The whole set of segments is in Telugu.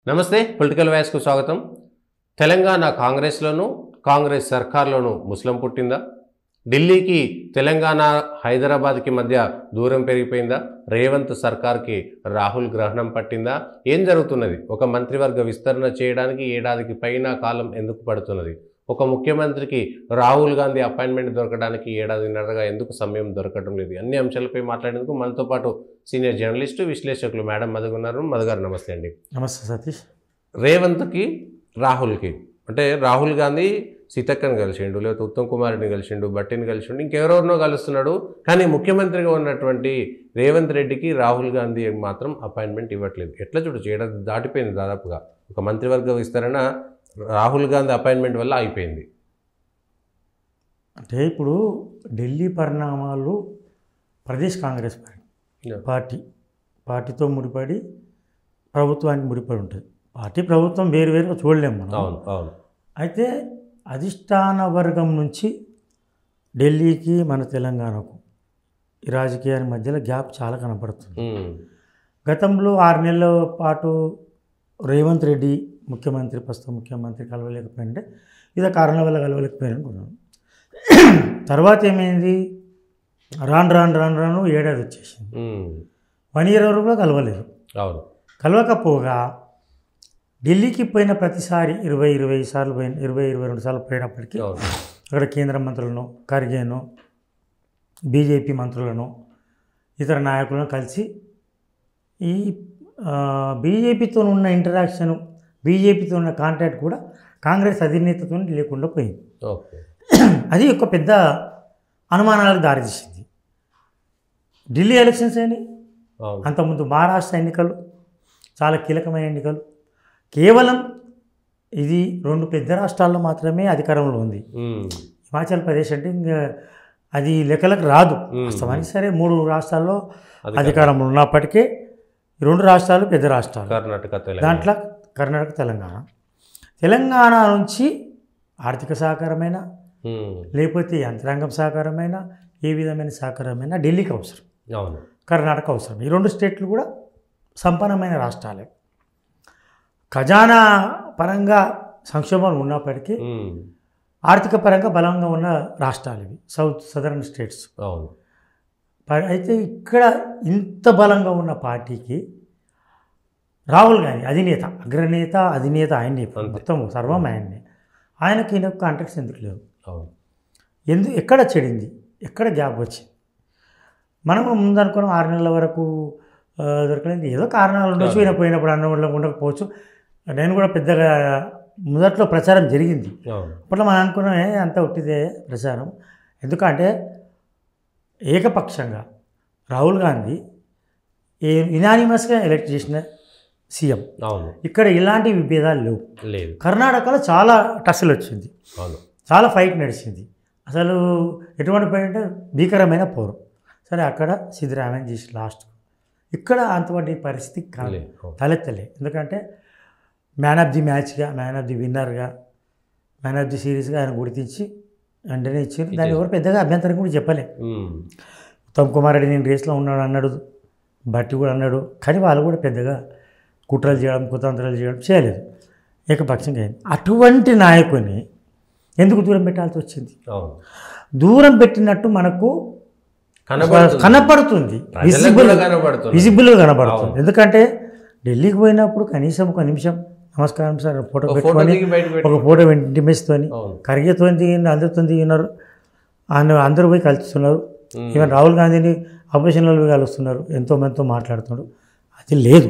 నమస్తే పొలిటికల్ వాయిస్ కు స్వాగతం. తెలంగాణ కాంగ్రెస్ సర్కార్లోనూ ముస్లిం పుట్టిందా? ఢిల్లీకి తెలంగాణ హైదరాబాద్కి మధ్య దూరం పెరిగిపోయిందా? రేవంత్ సర్కార్కి రాహుల్ గ్రహణం పట్టిందా? ఏం జరుగుతున్నది? ఒక మంత్రివర్గ విస్తరణ చేయడానికి ఏడాదికి పైన కాలం ఎందుకు పడుతున్నది? ఒక ముఖ్యమంత్రికి రాహుల్ గాంధీ అపాయింట్మెంట్ దొరకడానికి ఏడాదిన్నరగా ఎందుకు సమయం దొరకడం లేదు? అన్ని అంశాలపై మాట్లాడేందుకు మనతో పాటు సీనియర్ జర్నలిస్టు విశ్లేషకులు మేడం మధు ఉన్నారు. మధు గారు నమస్తే అండి. నమస్తే సతీష్. రేవంత్కి రాహుల్కి అంటే రాహుల్ గాంధీ సీతక్కని కలిసిండు, లేకపోతే ఉత్తమ్ కుమార్ రెడ్డిని కలిసిండు, బట్టిని కలిసిండు, ఇంకెవరెవరినో కలుస్తున్నాడు. కానీ ముఖ్యమంత్రిగా ఉన్నటువంటి రేవంత్ రెడ్డికి రాహుల్ గాంధీ మాత్రం అపాయింట్మెంట్ ఇవ్వట్లేదు. ఎట్లా చూడొచ్చు? ఏడాది దాటిపోయింది దాదాపుగా. ఒక మంత్రివర్గ విస్తరణ రాహుల్ గాంధీ అపాయింట్మెంట్ వల్ల అయిపోయింది. అంటే ఇప్పుడు ఢిల్లీ పరిణామాలు ప్రదేశ్ కాంగ్రెస్ పార్టీతో ముడిపడి ప్రభుత్వానికి ముడిపడి ఉంటుంది. పార్టీ ప్రభుత్వం వేరువేరుగా చూడలేము మనం. అవును అవును. అయితే అధిష్టాన వర్గం నుంచి ఢిల్లీకి మన తెలంగాణకు ఈ రాజకీయాల మధ్యలో గ్యాప్ చాలా కనపడుతుంది. గతంలో 6 నెలల పాటు రేవంత్ రెడ్డి ప్రస్తుత ముఖ్యమంత్రి కలవలేకపోయింటే ఇదే కారణాల వల్ల కలవలేకపోయాను అనుకున్నాను. తర్వాత ఏమైంది? రాను ఏడాది వచ్చేసింది. 1 ఇయర్ వరకు కూడా కలవలేదు. కలవకపోగా ఢిల్లీకి పోయిన ప్రతిసారి 20-22 సార్లు పోయినప్పటికీ అక్కడ కేంద్ర మంత్రులను, ఖర్గేను, బీజేపీ మంత్రులను, ఇతర నాయకులను కలిసి ఈ బీజేపీతో ఉన్న ఇంటరాక్షను, బీజేపీతో ఉన్న కాంటాక్ట్ కూడా కాంగ్రెస్ అధినేతతో లేకుండా పోయింది. అది ఒక పెద్ద అనుమానాలకు దారితీసింది. ఢిల్లీ ఎలక్షన్స్ అయినాయి, అంతకుముందు మహారాష్ట్ర ఎన్నికలు, చాలా కీలకమైన ఎన్నికలు. కేవలం ఇది 2 పెద్ద రాష్ట్రాల్లో మాత్రమే అధికారంలో ఉంది. హిమాచల్ ప్రదేశ్ అంటే ఇంకా అది లెక్కలకు రాదు వాస్తవానికి. సరే 3 రాష్ట్రాల్లో అధికారంలో ఉన్నప్పటికీ 2 రాష్ట్రాలు పెద్ద రాష్ట్రాలు, దాంట్లో కర్ణాటక, తెలంగాణ నుంచి ఆర్థిక సహకారమైన లేకపోతే యంత్రాంగం సహకారమైన ఏ విధమైన సహకారమైన ఢిల్లీకి అవసరం, కర్ణాటక అవసరం. ఈ 2 స్టేట్లు కూడా సంపన్నమైన రాష్ట్రాలే. ఖజానా పరంగా సంక్షోభం ఉన్నప్పటికీ ఆర్థిక పరంగా బలంగా ఉన్న రాష్ట్రాలు ఇవి, సదరన్ స్టేట్స్. అయితే ఇక్కడ ఇంత బలంగా ఉన్న పార్టీకి రాహుల్ గాంధీ అధినేత ఆయన్ని, మొత్తం సర్వం ఆయన్ని, ఆయనకి ఈయన కాంటాక్ట్స్ ఎందుకు లేవు? ఎక్కడ చెడింది? ఎక్కడ గ్యాప్ వచ్చింది? మనం ముందు అనుకున్నాం 6 నెలల వరకు దొరకలేదు. ఏదో కారణాలు ఉండొచ్చు, ఈయన పోయినప్పుడు అన్నంలో ఉండకపోవచ్చు. నేను కూడా పెద్దగా మొదట్లో ప్రచారం జరిగింది. అప్పట్లో మనం అనుకున్నాం అంతా ఉట్టిదే ప్రచారం. ఎందుకంటే ఏకపక్షంగా రాహుల్ గాంధీ యునానిమస్గా ఎలక్ట్ చేసిన సీఎం. ఇక్కడ ఇలాంటి విభేదాలు లేవు. కర్ణాటకలో చాలా టస్సులు వచ్చింది, చాలా ఫైట్ నడిచింది. అసలు ఎటువంటి ఫైట్ అంటే భీకరమైన పోరు. సరే అక్కడ సిద్ధరామయ్య చేసి లాస్ట్. ఇక్కడ అంతటి పరిస్థితి తలెత్తలే. ఎందుకంటే మ్యాన్ ఆఫ్ ది మ్యాచ్గా, మ్యాన్ ఆఫ్ ది విన్నర్గా, మ్యాన్ ఆఫ్ ది సిరీస్గా ఆయన గుర్తించి వెంటనే ఇచ్చారు. దాన్ని ఎవరు పెద్దగా అభ్యంతరం కూడా చెప్పలే. ఉత్తమ్ కుమార్ రెడ్డి నేను రేస్లో ఉన్నాడు అన్నాడు, బట్టి కూడా అన్నాడు. కానీ వాళ్ళు కూడా పెద్దగా కుట్రలు చేయడం, కుతంత్రాలు చేయడం చేయలేదు. ఏకపక్షంగా అయింది. అటువంటి నాయకుని ఎందుకు దూరం పెట్టాల్సి వచ్చింది? దూరం పెట్టినట్టు మనకు కనపడుతుంది, విజిబుల్గా కనపడుతుంది. ఎందుకంటే ఢిల్లీకి పోయినప్పుడు కనీసం 1 నిమిషం నమస్కారం సార్ ఫోటో పెట్టుకొని, ఒక ఫోటో ఇంటిమేస్తోని, ఖర్గేతో దిగిన, అందరితో దిగినారు. అందరూ పోయి కలుస్తున్నారు. ఈవెన్ రాహుల్ గాంధీని అపోజిషన్లో పోయి కలుస్తున్నారు, ఎంతోమందితో మాట్లాడుతున్నాడు. అది లేదు.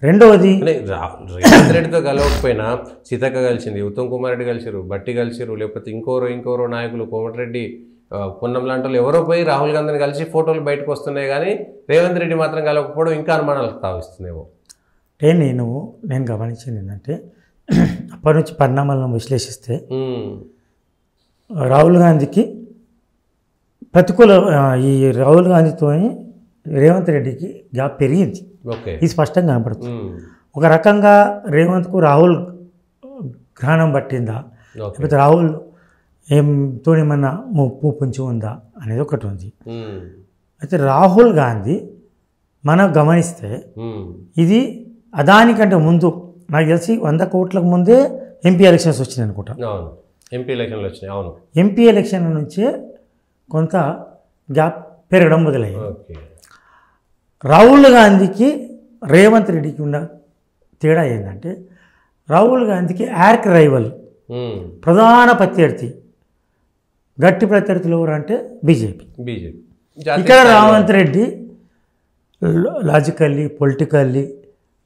రెండవది, రేవంత్ రెడ్డితో కలవకపోయినా సీతక్క కలిసింది, ఉత్తమ్ కుమార్ రెడ్డి కలిసిరు, బట్టి కలిసిరు, లేకపోతే ఇంకోరో నాయకులు, కోమటిరెడ్డి, పొన్నం లాంటి వాళ్ళు ఎవరో పోయి రాహుల్ గాంధీని కలిసి ఫోటోలు బయటకు వస్తున్నాయి. కానీ రేవంత్ రెడ్డి మాత్రం కలవకపోవడం ఇంకా అనుమానాలకు తావిస్తుందేమో. అంటే నేను గమనించింది ఏంటంటే, అప్పటి నుంచి పరిణామాలను విశ్లేషిస్తే రాహుల్ గాంధీకి ఈ రాహుల్ గాంధీతో రేవంత్ రెడ్డికి గ్యాప్ పెరిగింది. ఇది స్పష్టంగా కనపడుతుంది. ఒక రకంగా రేవంత్కు రాహుల్ గ్రహణం పట్టిందా, లేకపోతే రాహుల్ ఏమన్నా ముప్పు పొంచి ఉందా అనేది ఒకటి ఉంది. అయితే రాహుల్ గాంధీ మనం గమనిస్తే ఇది అదానికంటే ముందు నాకు తెలిసి 100 కోట్లకు ముందే ఎంపీ ఎలక్షన్స్ వచ్చినాయి అనుకుంటా. అవును, ఎంపీ ఎలక్షన్లు వచ్చినాయి. అవును, ఎంపీ ఎలక్షన్ నుంచే కొంత గ్యాప్ పెరగడం మొదలైంది. ఓకే. రాహుల్ గాంధీకి రేవంత్ రెడ్డికి ఉన్న తేడా ఏంటంటే రాహుల్ గాంధీకి యార్క్ రైవల్, ప్రధాన ప్రత్యర్థి, గట్టి ప్రత్యర్థులు ఎవరు అంటే బీజేపీ. ఇక్కడ రేవంత్ రెడ్డి లాజికల్లీ, పొలిటికల్లీ,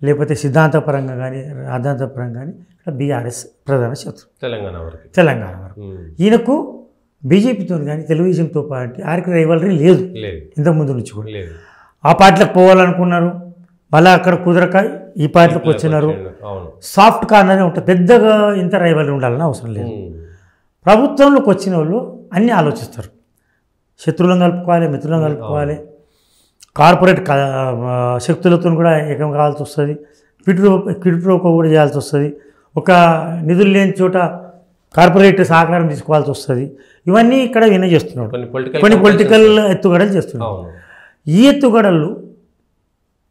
లేకపోతే సిద్ధాంతపరంగా కానీ రాజ్యాంగపరంగా కానీ ఇక్కడ బీఆర్ఎస్ ప్రధాన శత్రు తెలంగాణ వరకు. ఈయనకు బీజేపీతో కానీ తెలుగుదేశంతో పాటు యార్క్ రైవలరీ లేదు ఇంతకుముందు నుంచి కూడా. ఆ పార్టీలకు పోవాలనుకున్నారు, మళ్ళీ అక్కడ కుదరక ఈ పార్టీలకు వచ్చినారు. సాఫ్ట్ కార్నర్ ఉంటుంది, పెద్దగా ఇంత రైవలరీ ఉండాలని అవసరం లేదు. ప్రభుత్వంలోకి వచ్చిన వాళ్ళు అన్నీ ఆలోచిస్తారు, శత్రువులను కలుపుకోవాలి, మిత్రులను కలుపుకోవాలి, కార్పొరేట్ శక్తులతో కూడా ఏకం కావాల్సి వస్తుంది, క్విడ్-ప్రో-క్వో కూడా చేయాల్సి వస్తుంది, ఒక నిధులు లేని చోట కార్పొరేట్ సహకారం తీసుకోవాల్సి వస్తుంది. ఇవన్నీ ఇక్కడ ఈయన చేస్తున్నాడు, కొన్ని పొలిటికల్ ఎత్తుగడలు చేస్తున్నాడు. ఈ ఎత్తుగడలు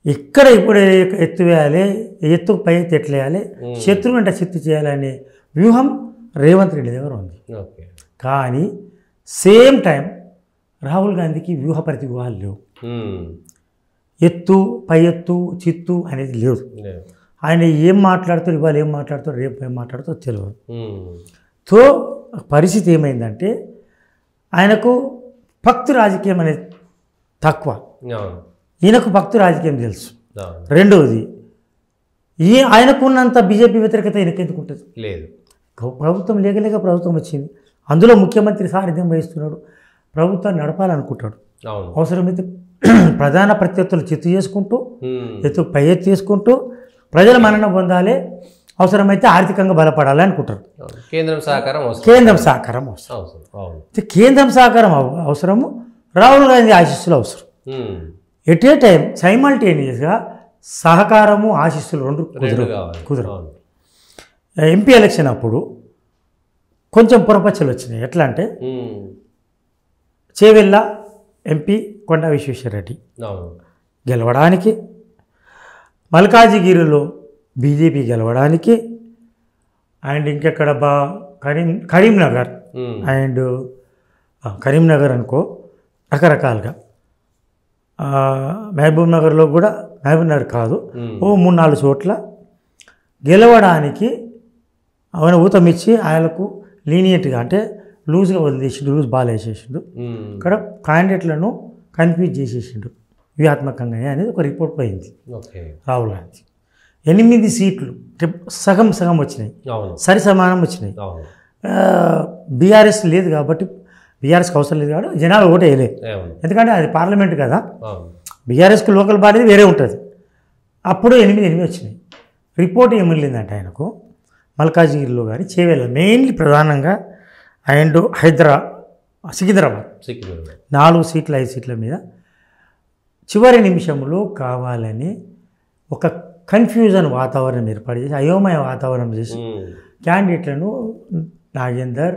ఎక్కడ ఇప్పుడు ఎత్తు వేయాలి, ఎత్తుకు పై ఎత్తు ఎట్లా వేయాలి, శత్రువు వెంట చిత్తు చేయాలనే వ్యూహం రేవంత్ రెడ్డి దగ్గర ఉంది. కానీ సేమ్ టైం రాహుల్ గాంధీకి వ్యూహపరితి వ్యూహాలు లేవు. ఎత్తు పై ఎత్తు చిత్తు అనేది లేదు. ఆయన ఏం మాట్లాడుతారు, ఇవాళ ఏం మాట్లాడుతారు, రేపు ఏం మాట్లాడుతారో తెలియదు. సో పరిస్థితి ఏమైందంటే ఆయనకు భక్తు రాజకీయం అనేది తక్కువ, ఈయనకు భక్తు రాజకీయం తెలుసు. రెండవది ఆయనకున్నంత బీజేపీ వ్యతిరేకత ఈయనకి ఎందుకు ఉంటుంది? లేదు. ప్రభుత్వం లేక ప్రభుత్వం వచ్చింది, అందులో ముఖ్యమంత్రి సారథ్యం వహిస్తున్నాడు, ప్రభుత్వాన్ని నడపాలనుకుంటాడు. అవసరమైతే ప్రధాన ప్రత్యర్థులు చిత్తు చేసుకుంటూ, ఎత్తు పై ఎత్తు చేసుకుంటూ ప్రజల మన్నన పొందాలి, అవసరమైతే ఆర్థికంగా బలపడాలి అనుకుంటారు. కేంద్రం సహకారం అవసరము, రాహుల్ గాంధీ ఆశీస్సులు అవసరం. ఎట్ ఏ టైం సైమల్టేనియస్గా సహకారము ఆశీస్సులు రెండు కుదరవు. ఎంపీ ఎలక్షన్ అప్పుడు కొంచెం పొరపచ్చలు వచ్చినాయి. ఎట్లా అంటే చేవెళ్ళ ఎంపీ కొండా విశ్వేశ్వరరెడ్డి గెలవడానికి, మల్కాజిగిరిలో బీజేపీ గెలవడానికి, అండ్ ఇంకెక్కడ కరీంనగర్ అండ్ కరీంనగర్ అనుకో రకరకాలుగా, మహబూబ్ నగర్లో కూడా, మహబూబ్ నగర్ కాదు, 3-4 చోట్ల గెలవడానికి ఆయన ఊతమిచ్చి ఆయనకు లీనియంట్గా అంటే లూజ్గా వదిలేసిండు, లూజ్ బాల్ వేసేసిండు. ఇక్కడ క్యాండిడేట్లను కన్ఫ్యూజ్ చేసేసిండు వ్యూహాత్మకంగా అనేది ఒక రిపోర్ట్ పోయింది. రాహుల్ గాంధీ 8 సీట్లు సగం వచ్చినాయి, సరి సమానం వచ్చినాయి. బీఆర్ఎస్ లేదు కాబట్టి, బీఆర్ఎస్కి అవసరం లేదు కాబట్టి జనాలు ఓటు వేయలేదు, ఎందుకంటే అది పార్లమెంట్ కదా, బీఆర్ఎస్కి లోకల్ బాడీ వేరే ఉంటుంది. అప్పుడు 8 వచ్చినాయి. రిపోర్ట్ ఏమిళ్ళిందంటే ఆయనకు మల్కాజిగిరిలో కానీ చేవేళ్ళ మెయిన్లీ ప్రధానంగా అండ్ సికింద్రాబాద్ 4 సీట్ల 5 సీట్ల మీద చివరి నిమిషంలో కావాలని ఒక కన్ఫ్యూజన్ వాతావరణం ఏర్పాటు చేసి, అయోమయ వాతావరణం చేసి క్యాండిడేట్లను నాగేందర్,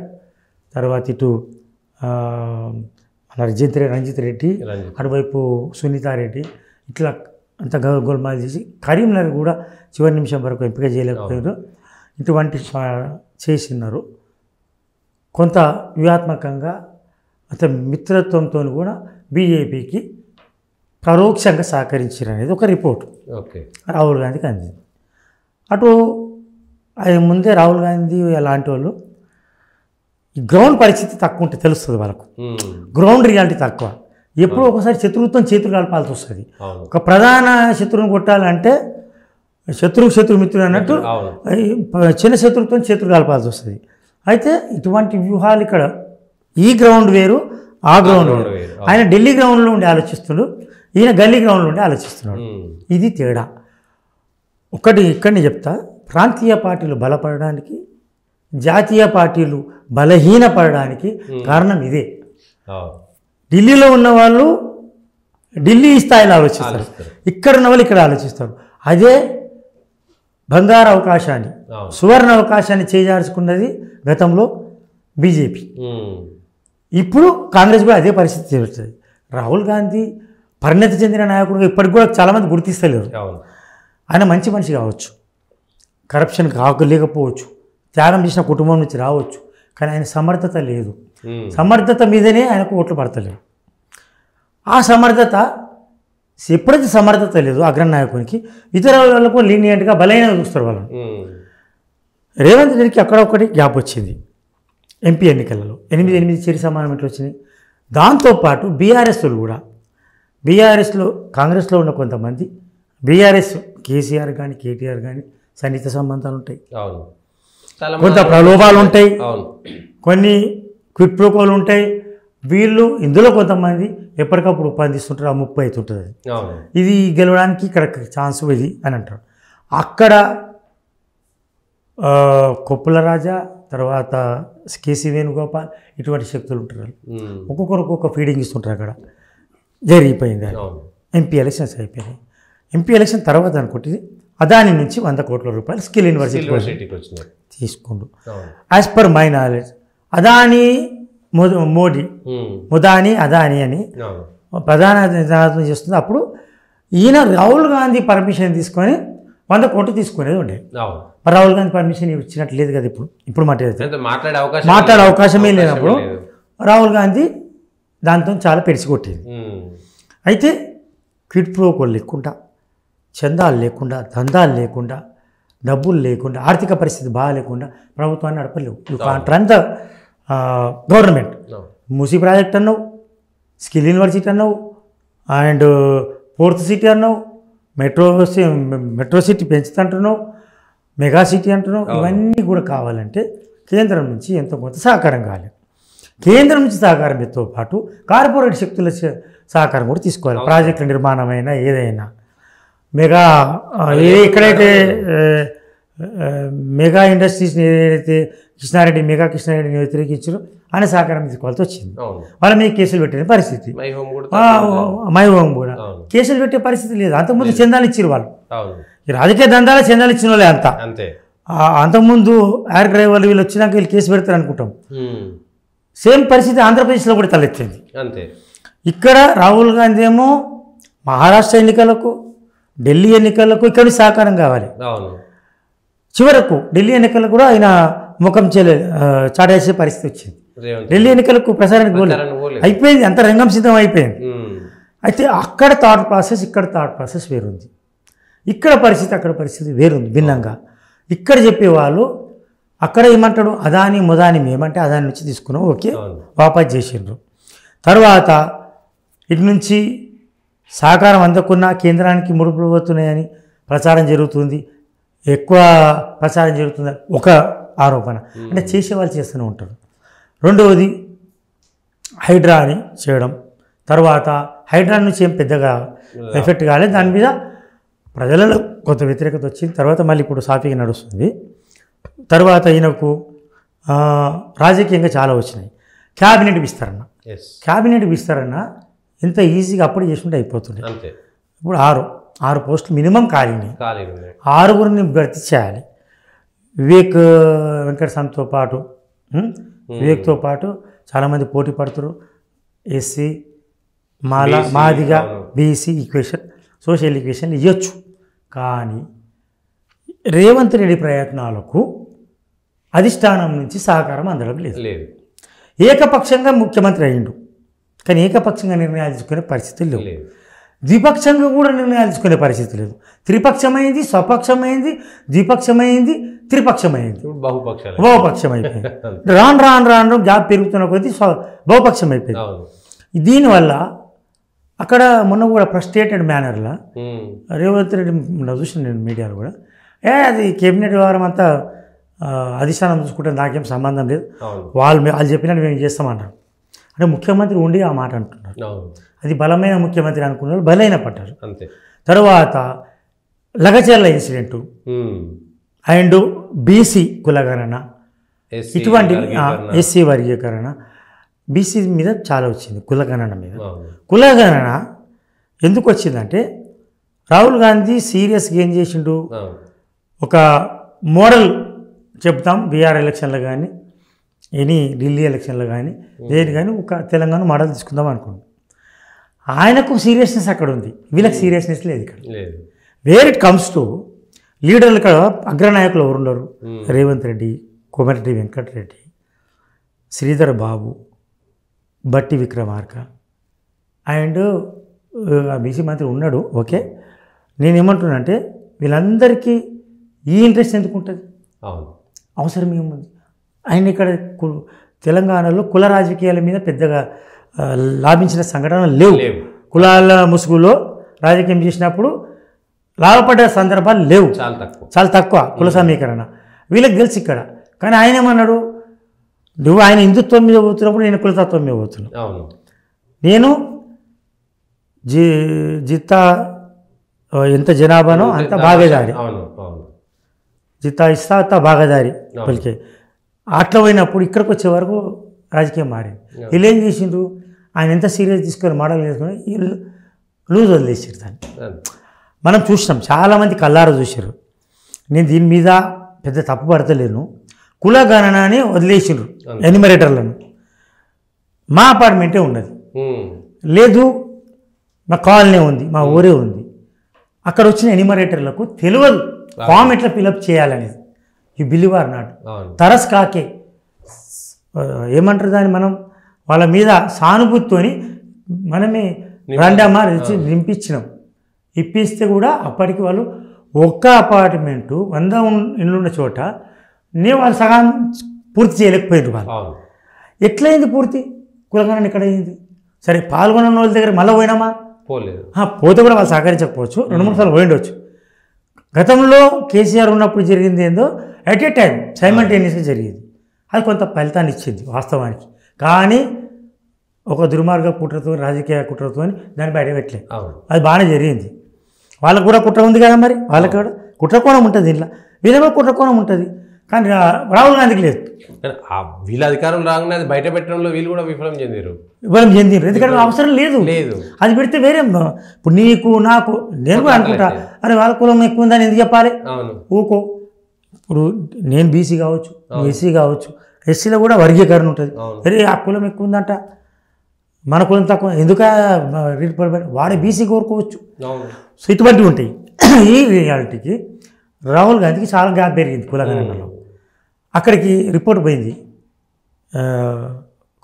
తర్వాత ఇటు మన రంజిత్ రెడ్డి, అటువైపు సునీతారెడ్డి, ఇట్లా అంత గోల్మాల్ చేసి కరీంనగర్ కూడా చివరి నిమిషం వరకు ఎంపిక చేయలేకపోయారు. ఇటువంటి చేసినారు. కొంత వ్యూహాత్మకంగా అంత మిత్రత్వంతో కూడా బీజేపీకి పరోక్షంగా సహకరించారు అనేది ఒక రిపోర్ట్ రాహుల్ గాంధీకి అందింది. అటు ముందే రాహుల్ గాంధీ అలాంటి వాళ్ళు ఈ గ్రౌండ్ పరిస్థితి తక్కువ ఉంటే తెలుస్తుంది వాళ్ళకు, గ్రౌండ్ రియాలిటీ తక్కువ. ఎప్పుడో ఒకసారి శత్రుత్వం చేతులు కలపాల్సి వస్తుంది. ఒక ప్రధాన శత్రువుని కొట్టాలంటే శత్రు మిత్రుడు అన్నట్టు చిన్న శత్రుత్వం చేతులు కలపాల్సి వస్తుంది. అయితే ఇటువంటి వ్యూహాలు ఇక్కడ ఈ గ్రౌండ్ వేరు, ఆ గ్రౌండ్ వేరు. ఆయన ఢిల్లీ గ్రౌండ్లో ఉండి ఆలోచిస్తున్నాడు, ఈయన గల్లీ గ్రౌండ్లో ఉండి ఆలోచిస్తున్నాడు. ఇది తేడా. ఒకటి ఇక్కడిని చెప్తా, ప్రాంతీయ పార్టీలు బలపడడానికి, జాతీయ పార్టీలు బలహీనపడడానికి కారణం ఇదే. ఢిల్లీలో ఉన్న వాళ్ళు ఢిల్లీ స్థాయిలో ఆలోచిస్తారు, ఇక్కడ ఉన్న వాళ్ళు ఇక్కడ ఆలోచిస్తారు. అదే బంగారు అవకాశాన్ని, సువర్ణ అవకాశాన్ని చేజార్చుకున్నది గతంలో బీజేపీ. ఇప్పుడు కాంగ్రెస్ కూడా అదే పరిస్థితి జరుగుతుంది. రాహుల్ గాంధీ పరిణతి చెందిన నాయకుడు ఇప్పటికి కూడా చాలామంది గుర్తిస్తలేరు. ఆయన మంచి మనిషి కావచ్చు, కరప్షన్ కాకలేకపోవచ్చు, త్యాగం చేసిన కుటుంబం నుంచి రావచ్చు, కానీ ఆయన సమర్థత లేదు. సమర్థత మీదనే ఆయనకు ఓట్లు పడతలేవు. ఆ సమర్థత ఎప్పుడైతే సమర్థత లేదు అగ్రనాయకునికి, ఇతర వాళ్ళకు లీనియంట్గా బలైనగా చూస్తారు వాళ్ళని. రేవంత్ రెడ్డికి అక్కడ ఒకటి గ్యాప్ వచ్చింది ఎంపీ ఎన్నికలలో, 8 చేరి సమానం ఎట్లా వచ్చినాయి. దాంతోపాటు బీఆర్ఎస్లు కూడా, బీఆర్ఎస్లో కాంగ్రెస్లో ఉన్న కొంతమంది బీఆర్ఎస్ కేసీఆర్ కానీ కేటీఆర్ కానీ సన్నిహిత సంబంధాలు ఉంటాయి, కొంత ప్రలోభాలు ఉంటాయి, కొన్ని క్విట్ ప్రోకోలు ఉంటాయి. వీళ్ళు ఇందులో కొంతమంది ఎప్పటికప్పుడు ఉపాధిస్తుంటారు, ఆ ముప్పు అవుతుంటుంది. ఇది గెలవడానికి ఇక్కడ ఛాన్స్ ఇది అని అంటారు. అక్కడ కొప్పుల రాజా, తర్వాత కేసీ వేణుగోపాల్ ఇటువంటి శక్తులు ఉంటారు. ఒక్కొక్కరు ఒక్కొక్క ఫీడింగ్ ఇస్తుంటారు. అక్కడ జరిగిపోయింది. ఎంపీ ఎలక్షన్స్ అయిపోయినాయి. ఎంపీ ఎలక్షన్ తర్వాత అనుకుంటే అదాని నుంచి 100 కోట్ల రూపాయలు స్కిల్ యూనివర్సిటీకి తీసుకుండు. As per my knowledge Adani Modi ముదాని అదాని అని ప్రధాన జనార్దన చేస్తుంది. అప్పుడు ఈయన రాహుల్ గాంధీ పర్మిషన్ తీసుకొని 100 కోట్లు తీసుకునేది ఉండే. మరి రాహుల్ గాంధీ పర్మిషన్ ఇచ్చినట్టు లేదు కదా. ఇప్పుడు మాట్లాడే అవకాశమే లేనప్పుడు రాహుల్ గాంధీ దాంతో చాలా పెరిసికొట్టేది. అయితే క్విడ్ ప్రోకోలు లేకుండా, చందాలు లేకుండా, దందాలు లేకుండా, డబ్బులు లేకుండా, ఆర్థిక పరిస్థితి బాగాలేకుండా ప్రభుత్వాన్ని నడపలేవు. You can't run the government. Musi project అన్నావు, స్కిల్ యూనివర్సిటీ అన్నావు, అండ్ 4th సిటీ అన్నావు, మెట్రో సిటీ పెంచుతుంటున్నావు, మెగా సిటీ అంటున్నావు. ఇవన్నీ కూడా కావాలంటే కేంద్రం నుంచి ఎంతో కొంత సహకారం కావాలి. కేంద్రం నుంచి సహకారంతో పాటు కార్పొరేట్ శక్తుల సహకారం కూడా తీసుకోవాలి. ప్రాజెక్టుల నిర్మాణమైనా ఏదైనా మెగా ఎక్కడైతే మెగా ఇండస్ట్రీస్ని ఏదైతే మెగా కృష్ణారెడ్డిని వ్యతిరేకించారో ఆయన సహకారం తీసుకోవాల్సి వచ్చింది. వాళ్ళ మీద కేసులు పెట్టిన పరిస్థితి, మై హోమ్ కూడా కేసులు పెట్టే పరిస్థితి లేదు. అంతకుముందు చందాలు ఇచ్చారు వాళ్ళు. ఈ రాజకీయ దందాలు చందాలు ఇచ్చిన వాళ్ళే అంతా. అంతకుముందు ఎయిర్ డ్రైవర్లు వీళ్ళు వచ్చినాక వీళ్ళు కేసు పెడతారు అనుకుంటాం. సేమ్ పరిస్థితి ఆంధ్రప్రదేశ్లో కూడా తలెత్తింది. ఇక్కడ రాహుల్ గాంధీ ఏమో మహారాష్ట్ర ఎన్నికలకు, ఢిల్లీ ఎన్నికలకు ఇక్కడ సహకారం కావాలి. చివరకు ఢిల్లీ ఎన్నికలకు కూడా ఆయన ముఖం చాటేసే పరిస్థితి వచ్చింది. ఢిల్లీ ఎన్నికలకు ప్రచారానికి అయిపోయింది, అంత రంగం సిద్ధం అయిపోయింది. అయితే అక్కడ థాట్ ప్రాసెస్, ఇక్కడ థాట్ ప్రాసెస్ వేరుంది. ఇక్కడ పరిస్థితి అక్కడ పరిస్థితి వేరుంది భిన్నంగా. ఇక్కడ చెప్పేవాళ్ళు అక్కడ ఏమంటాడు, అదాని ముదాని మేమంటే అదాని నుంచి తీసుకున్నాం, ఓకే వాపస్ చేసిండ్రు. తర్వాత ఇటు నుంచి సహకారం అందకున్నా కేంద్రానికి ముడుపులు పోతున్నాయని ప్రచారం జరుగుతుంది, ఎక్కువ ప్రచారం జరుగుతుంది ఒక ఆరోపణ. అంటే చేసేవాళ్ళు చేస్తూనే ఉంటారు. రెండవది హైడ్రా అని చేయడం, తర్వాత హైడ్రా నుంచి ఏం పెద్దగా ఎఫెక్ట్ కాలేదు, దాని మీద ప్రజలలో కొంత వ్యతిరేకత వచ్చింది. తర్వాత మళ్ళీ ఇప్పుడు సాఫీగా నడుస్తుంది. తర్వాత ఈయనకు రాజకీయంగా చాలా వచ్చినాయి. క్యాబినెట్ విస్తరణ ఎంత ఈజీగా అప్పుడు చేసుకుంటే అయిపోతుంది. ఇప్పుడు 6 పోస్టులు మినిమం ఖాళీని, 6గురిని భర్తీ చేయాలి. వెంకటస్వామితో పాటు వివేక్తో పాటు చాలామంది పోటీ పడుతున్నారు. SC, Madiga, BC equation, social equation ఇవ్వచ్చు. కానీ రేవంత్ రెడ్డి ప్రయత్నాలకు అధిష్టానం నుంచి సహకారం అందడం లేదు. ఏకపక్షంగా ముఖ్యమంత్రి అయ్యిండు, కానీ ఏకపక్షంగా నిర్ణయాలు తీసుకునే పరిస్థితి లేవు. ద్విపక్షంగా కూడా నిర్ణయాలు తీసుకునే పరిస్థితి లేదు. త్రిపక్షమైంది, స్వపక్షమైంది, ద్విపక్షమైంది, త్రిపక్షమైంది, బహుపక్షం అయిపోయింది. రాను జాబ్ పెరుగుతున్న కొద్దీ బహుపక్షం అయిపోయింది. దీనివల్ల అక్కడ మొన్న కూడా ఫ్రస్ట్రేటెడ్ మేనర్లో రేవంత్ రెడ్డి చూసిన నేను మీడియాలో కూడా, అది కేబినెట్ వ్యవహారం అంతా అధిష్టానం చూసుకుంటే నాకేం సంబంధం లేదు, వాళ్ళు చెప్పినట్టు మేము చేస్తామన్నారు. అంటే ముఖ్యమంత్రి ఉండి ఆ మాట అంటున్నారు. అది బలమైన ముఖ్యమంత్రి అనుకున్నారు, బలైన పడ్డారు. తర్వాత లగచర్ల ఇన్సిడెంటు అండ్ బీసీ కులగణన, ఇటువంటి ఎస్సీ వర్గీకరణ, బీసీ మీద చాలా వచ్చింది. కులగణన మీద, కులగణన ఎందుకు వచ్చిందంటే రాహుల్ గాంధీ సీరియస్గా ఏం చేసిండు, ఒక మోడల్ చెప్తాం బీహార్ ఎలక్షన్లో కానీ ఢిల్లీ ఎలక్షన్లో కానీ దేని కానీ ఒక తెలంగాణ మోడల్ తీసుకుందాం అనుకోండి. ఆయనకు సీరియస్నెస్ అక్కడ ఉంది, వీళ్ళకి సీరియస్నెస్ లేదు ఇక్కడ. వేర్ ఇట్ కమ్స్ టు లీడర్లు ఇక్కడ అగ్రనాయకులు ఎవరు ఉన్నారు? రేవంత్ రెడ్డి, కోమటిరెడ్డి వెంకటరెడ్డి, శ్రీధర్ బాబు, బట్టి విక్రమార్క అండ్ బీసీ మంత్రి ఉన్నాడు. ఓకే, నేనేమంటున్నానంటే వీళ్ళందరికీ ఈ ఇంట్రెస్ట్ ఎందుకు ఉంటుంది? అవసరం ఏముంది? ఆయన ఇక్కడ తెలంగాణలో కుల రాజకీయాల మీద పెద్దగా లాభించిన సంఘటనలు లేవు. కులాల ముసుగులో రాజకీయం చేసినప్పుడు లాభపడ్డ సందర్భాలు లేవు, చాలా తక్కువ కుల సమీకరణ. వీళ్ళకి తెలుసు ఇక్కడ. కానీ ఆయన ఏమన్నాడు, నువ్వు ఆయన హిందుత్వం మీద పోతున్నప్పుడు నేను కులతత్వం మీద పోతున్నాను. నేను జిత్తా ఎంత జనాభానో అంత భాగదారి, జిత్తా ఇస్తా అంత భాగదారి పలికే. అట్లా పోయినప్పుడు ఇక్కడికి వచ్చే వరకు రాజకీయం మారింది. వీళ్ళు ఏం చేసిండ్రు, ఆయన ఎంత సీరియస్ తీసుకొని మోడల్ చేసుకొని వీళ్ళు లూజ్ వదిలేసారు దాన్ని. మనం చూసినాం, చాలామంది కల్లారా చూసారు. నేను దీని మీద పెద్ద తప్పు పడతలేను. కుల గణన అని వదిలేసిండ్రు ఎన్యూమరేటర్లను. మా అపార్ట్మెంటే ఉన్నది, లేదు మా కాలనీ ఉంది, మా ఊరే ఉంది. అక్కడ వచ్చిన ఎన్యూమరేటర్లకు తెలియదు ఫామ్ ఎట్లా ఫిలప్ చేయాలనేది. ఈ బిలీవ్ ఆర్ నాట్, తరస్ కాకే ఏమంటారు దాన్ని, మనం వాళ్ళ మీద సానుభూతితోని మనమే రండమ్మా నింపించినాం. ఇప్పిస్తే కూడా అప్పటికి వాళ్ళు ఒక్క అపార్ట్మెంటు 100 ఇళ్ళున్న చోట నేను వాళ్ళు సగం పూర్తి చేయలేకపోయారు. వాళ్ళు ఎట్లయింది పూర్తి? కులగణన ఎక్కడ అయింది? సరే, పాల్గొన్న వాళ్ళ దగ్గర మళ్ళీ పోయినామా? పోతే కూడా వాళ్ళు సహకరించకపోవచ్చు, 2-3 సార్లు పోయిండొచ్చు. గతంలో కేసీఆర్ ఉన్నప్పుడు జరిగింది ఏందో ఎట్ ఏ టైం సైమల్టేనియస్గా జరిగింది. అది కొంత ఫలితాన్ని ఇచ్చింది వాస్తవానికి. కానీ ఒక దుర్మార్గ కుట్రతో, రాజకీయ కుట్రతో దాన్ని బయట పెట్టలే. అది బాగానే జరిగింది. వాళ్ళకు కూడా కుట్ర ఉంది కదా, మరి వాళ్ళకి కూడా కుట్రకోణం ఉంటుంది, దీంట్లో వీళ్ళ కూడా కుట్రకోణం ఉంటుంది. కానీ రాహుల్ గాంధీకి లేదు. వీళ్ళ అధికారం రాగానే అది బయట పెట్టడంలో వీళ్ళు కూడా విఫలం చెందిరు. ఎందుకంటే అవసరం లేదు. అది పెడితే వేరే, ఇప్పుడు నీకు నాకు నేను కూడా అనుకుంటా, అరే వాళ్ళ కులం ఎక్కువ ఉందని ఎందుకు చెప్పాలి? ఊకో. ఇప్పుడు నేను బీసీ కావచ్చు, ఎస్సీ కావచ్చు, ఎస్సీలో కూడా వర్గీకరణ ఉంటుంది. అరే ఆ కులం ఎక్కువ ఉందంట, మన కులం తక్కువ ఎందుక వాడే బీసీ కోరుకోవచ్చు. సో ఇటువంటివి ఉంటాయి. ఈ రియాలిటీకి రాహుల్ గాంధీకి చాలా గ్యాప్ పెరిగింది కులగణనలో. అక్కడికి రిపోర్ట్ పోయింది,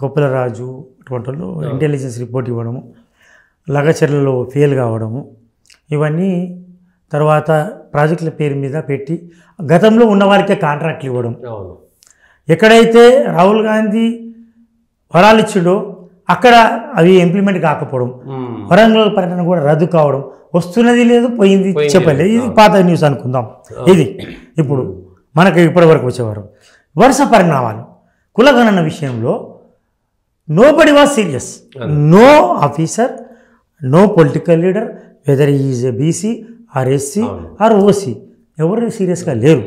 కొప్పులరాజు అటువంటి వాళ్ళు ఇంటెలిజెన్స్ రిపోర్ట్ ఇవ్వడము, లగచర్లలో ఫెయిల్ కావడము, ఇవన్నీ తర్వాత ప్రాజెక్టుల పేరు మీద పెట్టి గతంలో ఉన్నవారికే కాంట్రాక్ట్లు ఇవ్వడం. ఎక్కడైతే రాహుల్ గాంధీ వరాలు ఇచ్చిండో అక్కడ అవి ఇంప్లిమెంట్ కాకపోవడం, వరంగల్ పర్యటన కూడా రద్దు కావడం, వస్తున్నది లేదు పోయింది చెప్పలేదు. ఇది పాత న్యూస్ అనుకుందాం. ఇది ఇప్పుడు మనకి ఇప్పటి వరకు వచ్చేవారు వరుస పరిణామాలు. కులగణన విషయంలో nobody was serious. No officer, no political leader, whether is a BC or SC or OC, ఎవరు సీరియస్గా లేరు.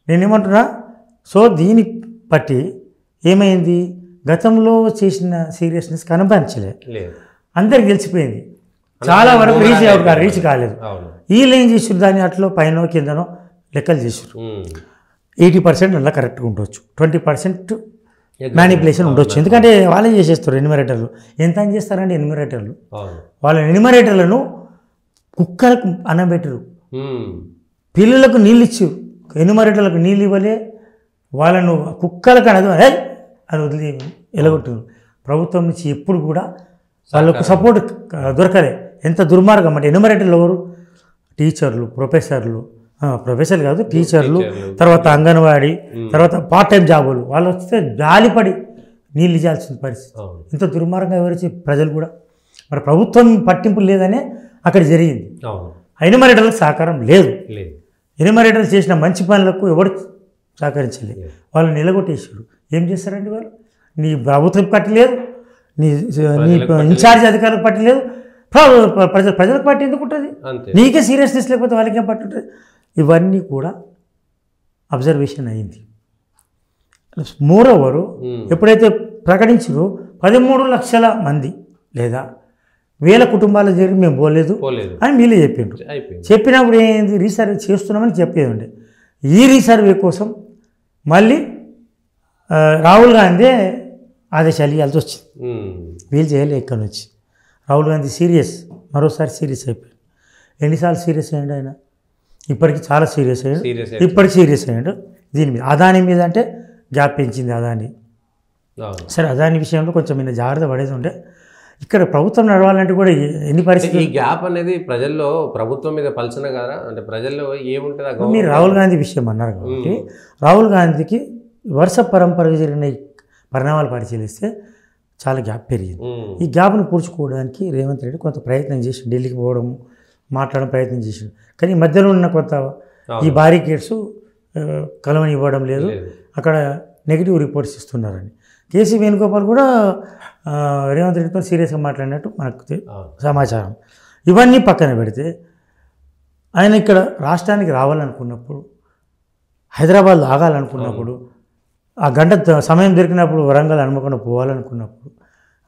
నేనేమంటున్నా, సో దీన్ని బట్టి ఏమైంది, గతంలో చేసిన సీరియస్నెస్ కనపరచలే, అందరికి తెలిసిపోయింది. చాలా వరకు రీచ్ కాలేదు. వీళ్ళు ఏం చేసారు, దాన్ని అట్లో పైన కిందనో లెక్కలు చేసారు. 80% అలా కరెక్ట్గా ఉండొచ్చు, 20% మ్యానిపులేషన్ ఉండొచ్చు. ఎందుకంటే వాళ్ళే చేసేస్తారు ఎన్యూమరేటర్లు. ఎంత అని చేస్తారండి ఎన్యూమరేటర్లు? వాళ్ళ ఎన్యూమరేటర్లను కుక్కలకు అన్నం పెట్టరు, పిల్లలకు నీళ్ళు ఇచ్చు, ఎన్యూమరేటర్లకు నీళ్ళు ఇవ్వలే, వాళ్ళను కుక్కలకు అనదు అని వదిలి ఎలగొట్టారు. ప్రభుత్వం నుంచి ఎప్పుడు కూడా వాళ్ళకు సపోర్ట్ దొరకలే. ఎంత దుర్మార్గం అంటే ఎన్యూమరేటర్లు ఎవరు? టీచర్లు, ప్రొఫెసర్లు కాదు, టీచర్లు, తర్వాత అంగన్వాడీ, తర్వాత పార్ట్ టైం జాబులు. వాళ్ళు వస్తే జాలిపడి నీళ్ళు ఇవ్వాల్సిన పరిస్థితి. ఇంత దుర్మార్గంగా ఎవరిచి ప్రజలు కూడా, మరి ప్రభుత్వం పట్టింపు లేదనే అక్కడ జరిగింది. ఎన్యూమరేటర్లకు సహకారం లేదు. ఎన్యూమరేటర్లు చేసిన మంచి పనులకు ఎవరు సహకరించలేదు. వాళ్ళు నిలగొట్టేసారు. ఏం చేస్తారండి వాళ్ళు? నీ ప్రభుత్వం పట్టలేదు, నీ ఇన్ఛార్జ్ అధికారులకు పట్టలేదు, ప్రజలకు పట్టి ఎందుకు ఉంటుంది? నీకే సీరియస్నెస్ లేకపోతే వాళ్ళకి ఏం పట్టుంటుంది? ఇవన్నీ కూడా అబ్జర్వేషన్ అయింది. మోర్ ఓవర్ ఎప్పుడైతే ప్రకటించారో 13 లక్షల మంది లేదా 1000 కుటుంబాల జరిగి మేము పోలేదు అని వీళ్ళే చెప్పిండ్రు. చెప్పినప్పుడు ఏంది, రీసర్వే చేస్తున్నామని చెప్పేదండి. ఈ రీసర్వే కోసం మళ్ళీ రాహుల్ గాంధీ ఆదేశాలు ఇవ్వాల్సి వచ్చింది. వీళ్ళు చేయలే. ఇక్కడ నుంచి రాహుల్ గాంధీ సీరియస్, మరోసారి సీరియస్ అయిపోయాడు. ఎన్నిసార్లు సీరియస్ అయ్యాడు ఆయన? ఇప్పటికి చాలా సీరియస్ అయ్యాడు. ఇప్పటికి సీరియస్ అయ్యాడు దీని మీద. అదాని మీద అంటే గ్యాప్ పెంచింది అదాని. సరే అదాని విషయంలో కొంచెం మీద జాగ్రత్త పడేది ఉంటే ఇక్కడ ప్రభుత్వం నడవాలంటే కూడా ఎన్ని పరిస్థితులు. ఈ గ్యాప్ అనేది ప్రజల్లో ప్రభుత్వం మీద పలచన కదా, అంటే ప్రజల్లో ఏముంటుంది. మీరు రాహుల్ గాంధీ విషయం అన్నారు కాబట్టి రాహుల్ గాంధీకి వరుస పరంపరగా జరిగిన పరిణామాలు పరిశీలిస్తే చాలా గ్యాప్ పెరిగింది. ఈ గ్యాప్ను పూడ్చుకోవడానికి రేవంత్ రెడ్డి కొంత ప్రయత్నం చేసి ఢిల్లీకి పోవడం మాట్లాడడం ప్రయత్నం చేసాడు. కానీ మధ్యలో ఉన్న కొంత ఈ బారికేడ్స్ కలవని ఇవ్వడం లేదు, అక్కడ నెగిటివ్ రిపోర్ట్స్ ఇస్తున్నారని కేసీ వేణుగోపాల్ కూడా రేవంత్ రెడ్డితో సీరియస్గా మాట్లాడినట్టు మనకు సమాచారం. ఇవన్నీ పక్కన పెడితే ఆయన ఇక్కడ రాష్ట్రానికి రావాలనుకున్నప్పుడు, హైదరాబాద్లో ఆగాలనుకున్నప్పుడు, ఆ గంట సమయం దొరికినప్పుడు వరంగల్ హనుమకొండ పోవాలనుకున్నప్పుడు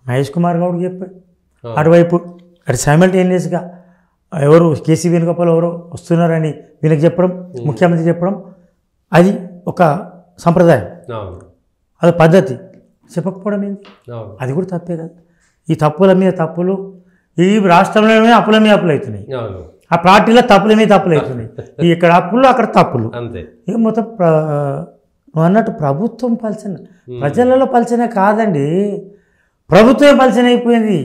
మహేష్ కుమార్ గౌడ్కి చెప్పాడు. అటువైపు అటు సైమల్టేనియస్గా ఎవరు కేసీ వేణుగోపాల్ ఎవరో వస్తున్నారని వీళ్ళకి చెప్పడం, ముఖ్యమంత్రి చెప్పడం, అది ఒక సంప్రదాయం, అది పద్ధతి. చెప్పకపోవడం ఏంటి, అది కూడా తప్పే కదా. ఈ తప్పుల మీద తప్పులు, ఈ రాష్ట్రంలోనే అప్పుల మీద అప్పులు అవుతున్నాయి, ఆ పార్టీలో తప్పుల మీద తప్పులు అవుతున్నాయి, ఇక్కడ అప్పులు అక్కడ తప్పులు. ఇక మొత్తం నువ్వు అన్నట్టు ప్రభుత్వం పలచన, ప్రజలలో పలచన కాదండి, ప్రభుత్వమే పలచన అయిపోయింది.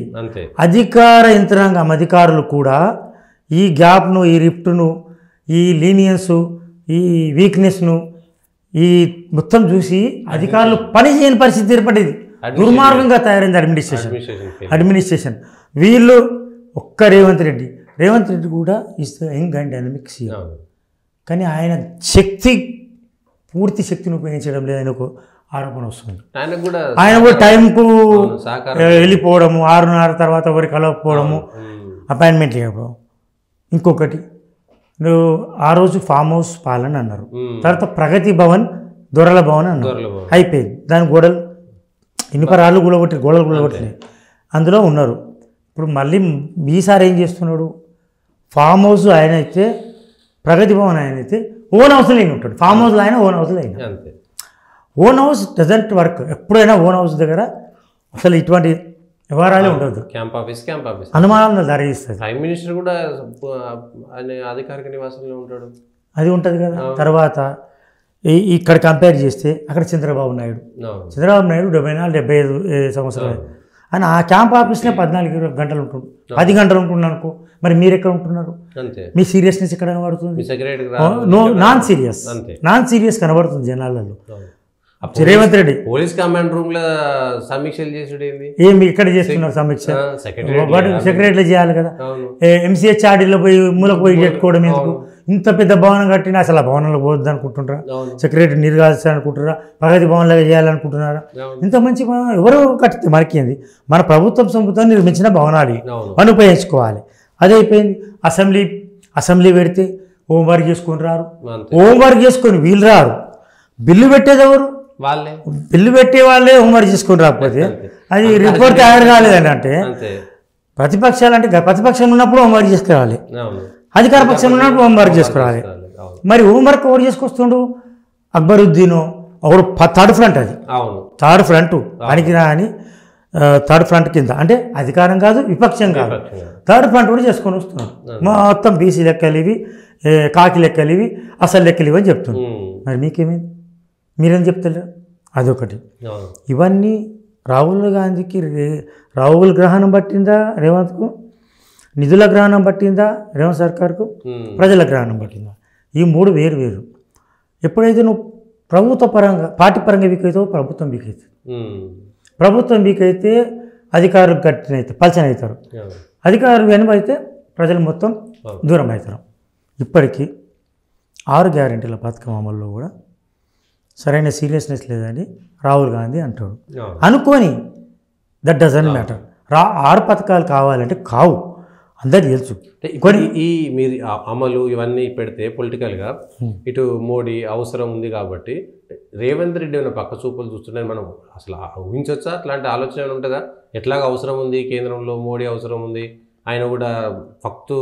అధికార యంత్రాంగం అధికారులు కూడా ఈ గ్యాప్ను, ఈ రిఫ్ట్ను, ఈ లీనియన్సు, ఈ వీక్నెస్ను ఈ మొత్తం చూసి అధికారులు పని చేయని పరిస్థితి ఏర్పడేది. దుర్మార్గంగా తయారైంది అడ్మినిస్ట్రేషన్. వీళ్ళు ఒక్క రేవంత్ రెడ్డి కూడా is young and dynamic CM, కానీ ఆయన పూర్తి శక్తిని ఉపయోగించడం లేదు. ఆయనకు ఆరోపణ వస్తుంది. ఆయన కూడా టైంకు వెళ్ళిపోవడము, 6:30 తర్వాత ఎవరు కలవకపోవడము, అపాయింట్మెంట్ ఇవ్వడం. ఇంకొకటి, నువ్వు ఆ రోజు ఫామ్ హౌస్ పాలన అన్నారు, తర్వాత ప్రగతి భవన్ దొరల భవన్ అన్నారు, అయిపోయింది. దాని గోడలు ఇనుపరాళ్ళు గోడలు గులగొట్టినాయి, అందులో ఉన్నారు. ఇప్పుడు మళ్ళీ ఈసారి ఏం చేస్తున్నాడు, ఫామ్ హౌస్ ఆయన అయితే, ప్రగతి భవన్ ఆయన అయితే ఓన్ హౌస్లో అయిన ఉంటాడు. ఫామ్ హౌస్లో ఆయన, ఓన్ హౌస్లో అయిన. Own house doesn't work. ఎప్పుడైనా ఓన్ హౌస్ దగ్గర అసలు ఇటువంటి వ్యవహారాలే ఉండదు, క్యాంప్ ఆఫీస్ అనుమానాలను దారిస్తుంది. ప్రైమ్ మినిస్టర్ కూడా అధికారిక నివాసంలో ఉంటాడు, అది ఉంటుంది కదా. తర్వాత ఇక్కడ కంపేర్ చేస్తే అక్కడ చంద్రబాబు నాయుడు 74-75 సంవత్సరాలు, అని ఆ క్యాంప్ ఆఫీస్నే 14 గంటలు ఉంటుంది, 10 గంటలు ఉంటున్నాను అనుకో. మరి మీరు ఎక్కడ ఉంటున్నారు, మీ సీరియస్నెస్ ఎక్కడ కనబడుతుంది? నాన్ సీరియస్ కనబడుతుంది జనాలలో. Revanth Reddy police command room లో సమీక్షలు చేసుడు ఏమి ఇక్కడ చేస్తున్నారు సమీక్ష? సెక్రటరీలో చేయాలి కదా. MCHRDలో పోయి మూలకు పోయి పెట్టుకోవడం ఎందుకు? ఇంత పెద్ద భవనం కట్టినా అసలు ఆ భవనంలో పోవద్దు అనుకుంటున్నారా? సెక్రటరీ నిర్గాల్చాలనుకుంటున్నారా? ప్రగతి భవన్లాగా చేయాలనుకుంటున్నారా? ఇంత మంచి ఎవరో కట్టితే మనకేంది? మన ప్రభుత్వం సొమ్ముతో నిర్మించిన భవనాలు అని ఉపయోగించుకోవాలి. అదే అయిపోయింది. అసెంబ్లీ పెడితే హోంవర్క్ చేసుకొని రారు, హోంవర్క్ చేసుకొని వీళ్ళు రారు. బిల్లు పెట్టేది ఎవరు? బిల్లు పెట్టే వాళ్ళే హోంవర్క్ చేసుకొని రాకపోతే అది రిపోర్ట్ తయారు కాలేదని అంటే, ప్రతిపక్షాలు అంటే ప్రతిపక్షం ఉన్నప్పుడు హోంవర్క్ చేసుకురావాలి, అధికార పక్షం ఉన్నప్పుడు హోంవర్క్ చేసుకురావాలి. మరి హోంవర్క్ ఎవరు చేసుకొస్తుండు? అక్బరుద్దీన్ ఒకడు థర్డ్ ఫ్రంట్, అది థర్డ్ ఫ్రంట్ పనికిరా అని థర్డ్ ఫ్రంట్ కింద, అంటే అధికారం కాదు విపక్షం కాదు, థర్డ్ ఫ్రంట్ కూడా చేసుకొని వస్తున్నాడు. మొత్తం బీసీ లెక్కలు ఇవి, కాకి లెక్కలు ఇవి, అసలు లెక్కలు ఇవి అని చెప్తున్నాడు. మరి మీకేమైంది? మీరేం చెప్తారు? అదొకటి. ఇవన్నీ రాహుల్ గాంధీకి రాహుల్ గ్రహణం పట్టిందా రేవంత్కు? నిధుల గ్రహణం పట్టిందా రేవంత్ సర్కార్కు? ప్రజల గ్రహణం పట్టిందా? ఈ మూడు వేరు వేరు. ఎప్పుడైతే నువ్వు ప్రభుత్వ పరంగా పార్టీ పరంగా వీక్ అవుతావో ప్రభుత్వం వీక్ అవుతుంది. ప్రభుత్వం వీక్ అయితే అధికారులు గట్టినైతే పలచన అవుతారు, అధికారులు వెనుబైతే ప్రజలు మొత్తం దూరం అవుతారు. ఇప్పటికీ 6 గ్యారెంటీల పథకం అమల్లో కూడా సరైన సీరియస్నెస్ లేదని రాహుల్ గాంధీ అంటాడు. అనుకోని దట్ డజంట్ మ్యాటర్. 6 పథకాలు కావాలంటే కావు, అందరికి తెలుసు. కొన్ని ఈ మీరు అమలు ఇవన్నీ పెడితే పొలిటికల్గా ఇటు మోడీ అవసరం ఉంది కాబట్టి రేవంత్ రెడ్డి ఏమైనా పక్క చూపులు చూస్తున్నాయి మనం అసలు ఊహించవచ్చా? అట్లాంటి ఆలోచన ఏమైనా ఉంటుందా? ఎట్లాగా అవసరం ఉంది, కేంద్రంలో మోడీ అవసరం ఉంది, ఆయన కూడా ఫక్తు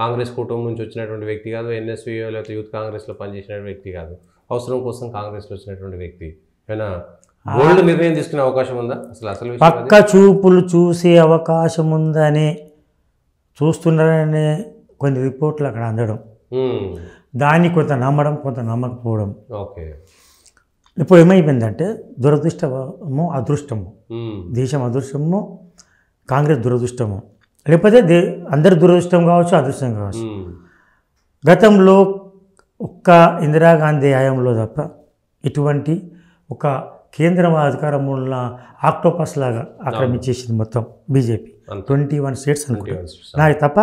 కాంగ్రెస్ కుటుంబం నుంచి వచ్చినటువంటి వ్యక్తి కాదు, NSV లేకపోతే యూత్ కాంగ్రెస్లో పనిచేసిన వ్యక్తి కాదు, అవసరం కోసం కాంగ్రెస్లో వచ్చినటువంటి వ్యక్తి. ఏమైనా బోల్డ్ నిర్ణయం తీసుకునే అవకాశం ఉందా? అసలు పక్క చూపులు చూసే అవకాశం ఉందనే చూస్తున్నారనే కొన్ని రిపోర్ట్లు అక్కడ అందడం దాన్ని కొంత నమ్మడం కొంత నమ్మకపోవడం. ఓకే. ఇప్పుడు ఏమైపోయిందంటే దురదృష్టమో అదృష్టము, దేశం అదృష్టము, కాంగ్రెస్ దురదృష్టము, లేకపోతే అందరి దురదృష్టం కావచ్చు, అదృష్టం కావచ్చు. గతంలో ఒక్క ఇందిరాగాంధీ హయాంలో తప్ప ఇటువంటి ఒక కేంద్ర అధికారం ఉన్న ఆక్టోపస్ లాగా ఆక్రమించేసింది మొత్తం బీజేపీ. 21 స్టేట్స్ అనుకుంటా నాకు తప్ప,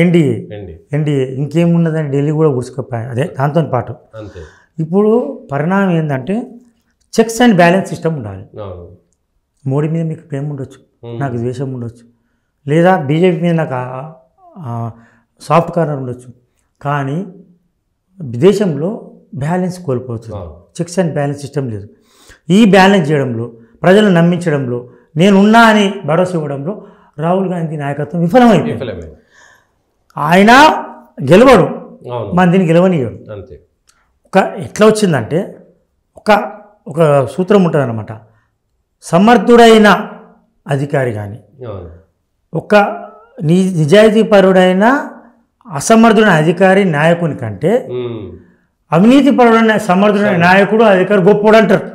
ఎన్డీఏ ఇంకేమున్నదని ఢిల్లీ కూడా గుర్చుకోపోయాయి. అదే దాంతో పాటు ఇప్పుడు పరిణామం ఏంటంటే చెక్స్ అండ్ బ్యాలెన్స్ సిస్టమ్ ఉండాలి. మోడీ మీద మీకు ప్రేమ ఉండొచ్చు, నాకు ద్వేషం ఉండొచ్చు, లేదా బీజేపీ మీద నాకు సాఫ్ట్ కార్నర్ ఉండొచ్చు, కానీ దేశంలో బ్యాలెన్స్ కోల్పోతుంది. చెక్స్ అండ్ బ్యాలెన్స్ సిస్టమ్ లేదు. ఈ బ్యాలెన్స్ చేయడంలో, ప్రజలను నమ్మించడంలో, నేనున్నా అని భరోసా ఇవ్వడంలో రాహుల్ గాంధీ నాయకత్వం విఫలమైంది. ఆయన గెలవడు, మందిని గెలవనియడు. ఒక ఎట్లా వచ్చిందంటే ఒక సూత్రం ఉంటుంది అన్నమాట. సమర్థుడైన అధికారి కానీ, ఒక నిజాయితీపరుడైన అసమర్థుడైన అధికారి నాయకుని కంటే అవినీతిపరుడైన సమర్థుడైన నాయకుడు అధికారి గొప్పోడు అంటారు.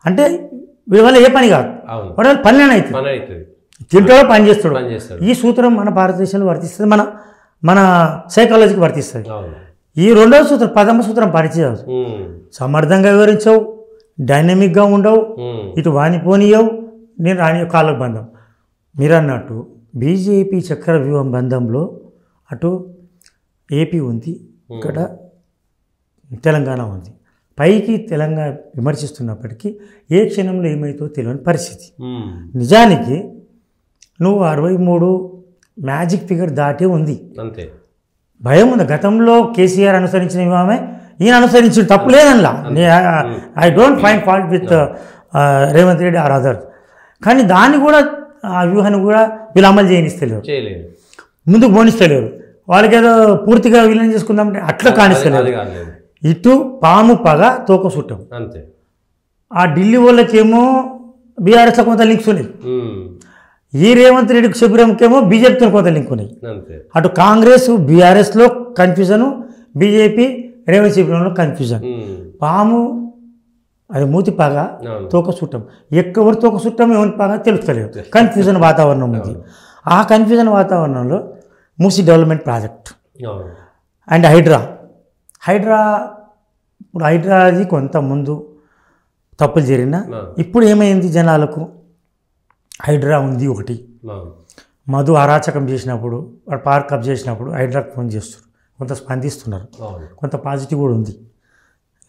అంటే వీడి వల్ల ఏ పని కాదు, వాడి వల్ల పని అవుతుంది, తింటాడో పని చేస్తాడు. ఈ సూత్రం మన భారతదేశంలో వర్తిస్తుంది, మన సైకాలజీకి వర్తిస్తుంది. ఈ రెండవ సూత్రం, ప్రథమ సూత్రం పరిచయం. సమర్థంగా వివరించవు, డైనమిక్గా ఉండవు, ఇటు వానిపోనియవు, నేను రాని కాళ్ళకు బంధం. మీరు అన్నట్టు బీజేపీ చక్ర వ్యూహం బంధంలో అటు ఏపీ ఉంది, ఇక్కడ తెలంగాణ ఉంది. పైకి తెలంగాణ విమర్శిస్తున్నప్పటికీ ఏ క్షణంలో ఏమైతో తెలియని పరిస్థితి. నిజానికి నువ్వు 63 మ్యాజిక్ ఫిగర్ దాటే ఉంది, అంతే. భయం ఉంది. గతంలో కేసీఆర్ అనుసరించిన వ్యూహమే ఈయన అనుసరించిన తప్పు లేదనలా. I don't find fault with Revanth Reddy or others. కానీ దాన్ని కూడా, ఆ వ్యూహాన్ని కూడా వీళ్ళు అమలు చేయనిస్తలేరు, ముందుకు పోనిస్తలేరు. వాళ్ళకి ఏదో పూర్తిగా విలీనం చేసుకుందామంటే అట్లా కానిస్తలేరు. ఇటు పాము పగ తోక చుట్టం, అంతే. ఆ ఢిల్లీ వాళ్ళకేమో బీఆర్ఎస్లో కొంత లింక్స్ ఉన్నాయి, ఈ రేవంత్ రెడ్డికి శబరిమకేమో బీజేపీతో కొంత లింక్ ఉన్నాయి. అటు కాంగ్రెస్ బీఆర్ఎస్లో కన్ఫ్యూజను, బీజేపీ రేవంత్ శబరిమలో కన్ఫ్యూజన్. పాము అది మూతి పగ తోక చుట్టం, ఎవరు తోక చుట్టం ఎవరి పగ తెలుస్తలేదు. కన్ఫ్యూజన్ వాతావరణం ఉంది. ఆ కన్ఫ్యూజన్ వాతావరణంలో Musi development project and Hydraa ఇప్పుడు హైడ్రాది కొంత ముందు తప్పులు జరిగినా ఇప్పుడు ఏమైంది, జనాలకు హైడ్రా ఉంది ఒకటి. మధు అరాచకం చేసినప్పుడు, వాడు పార్క్ అప్ చేసినప్పుడు హైడ్రాకి ఫోన్ చేస్తారు, కొంత స్పందిస్తున్నారు, కొంత పాజిటివ్ కూడా ఉంది,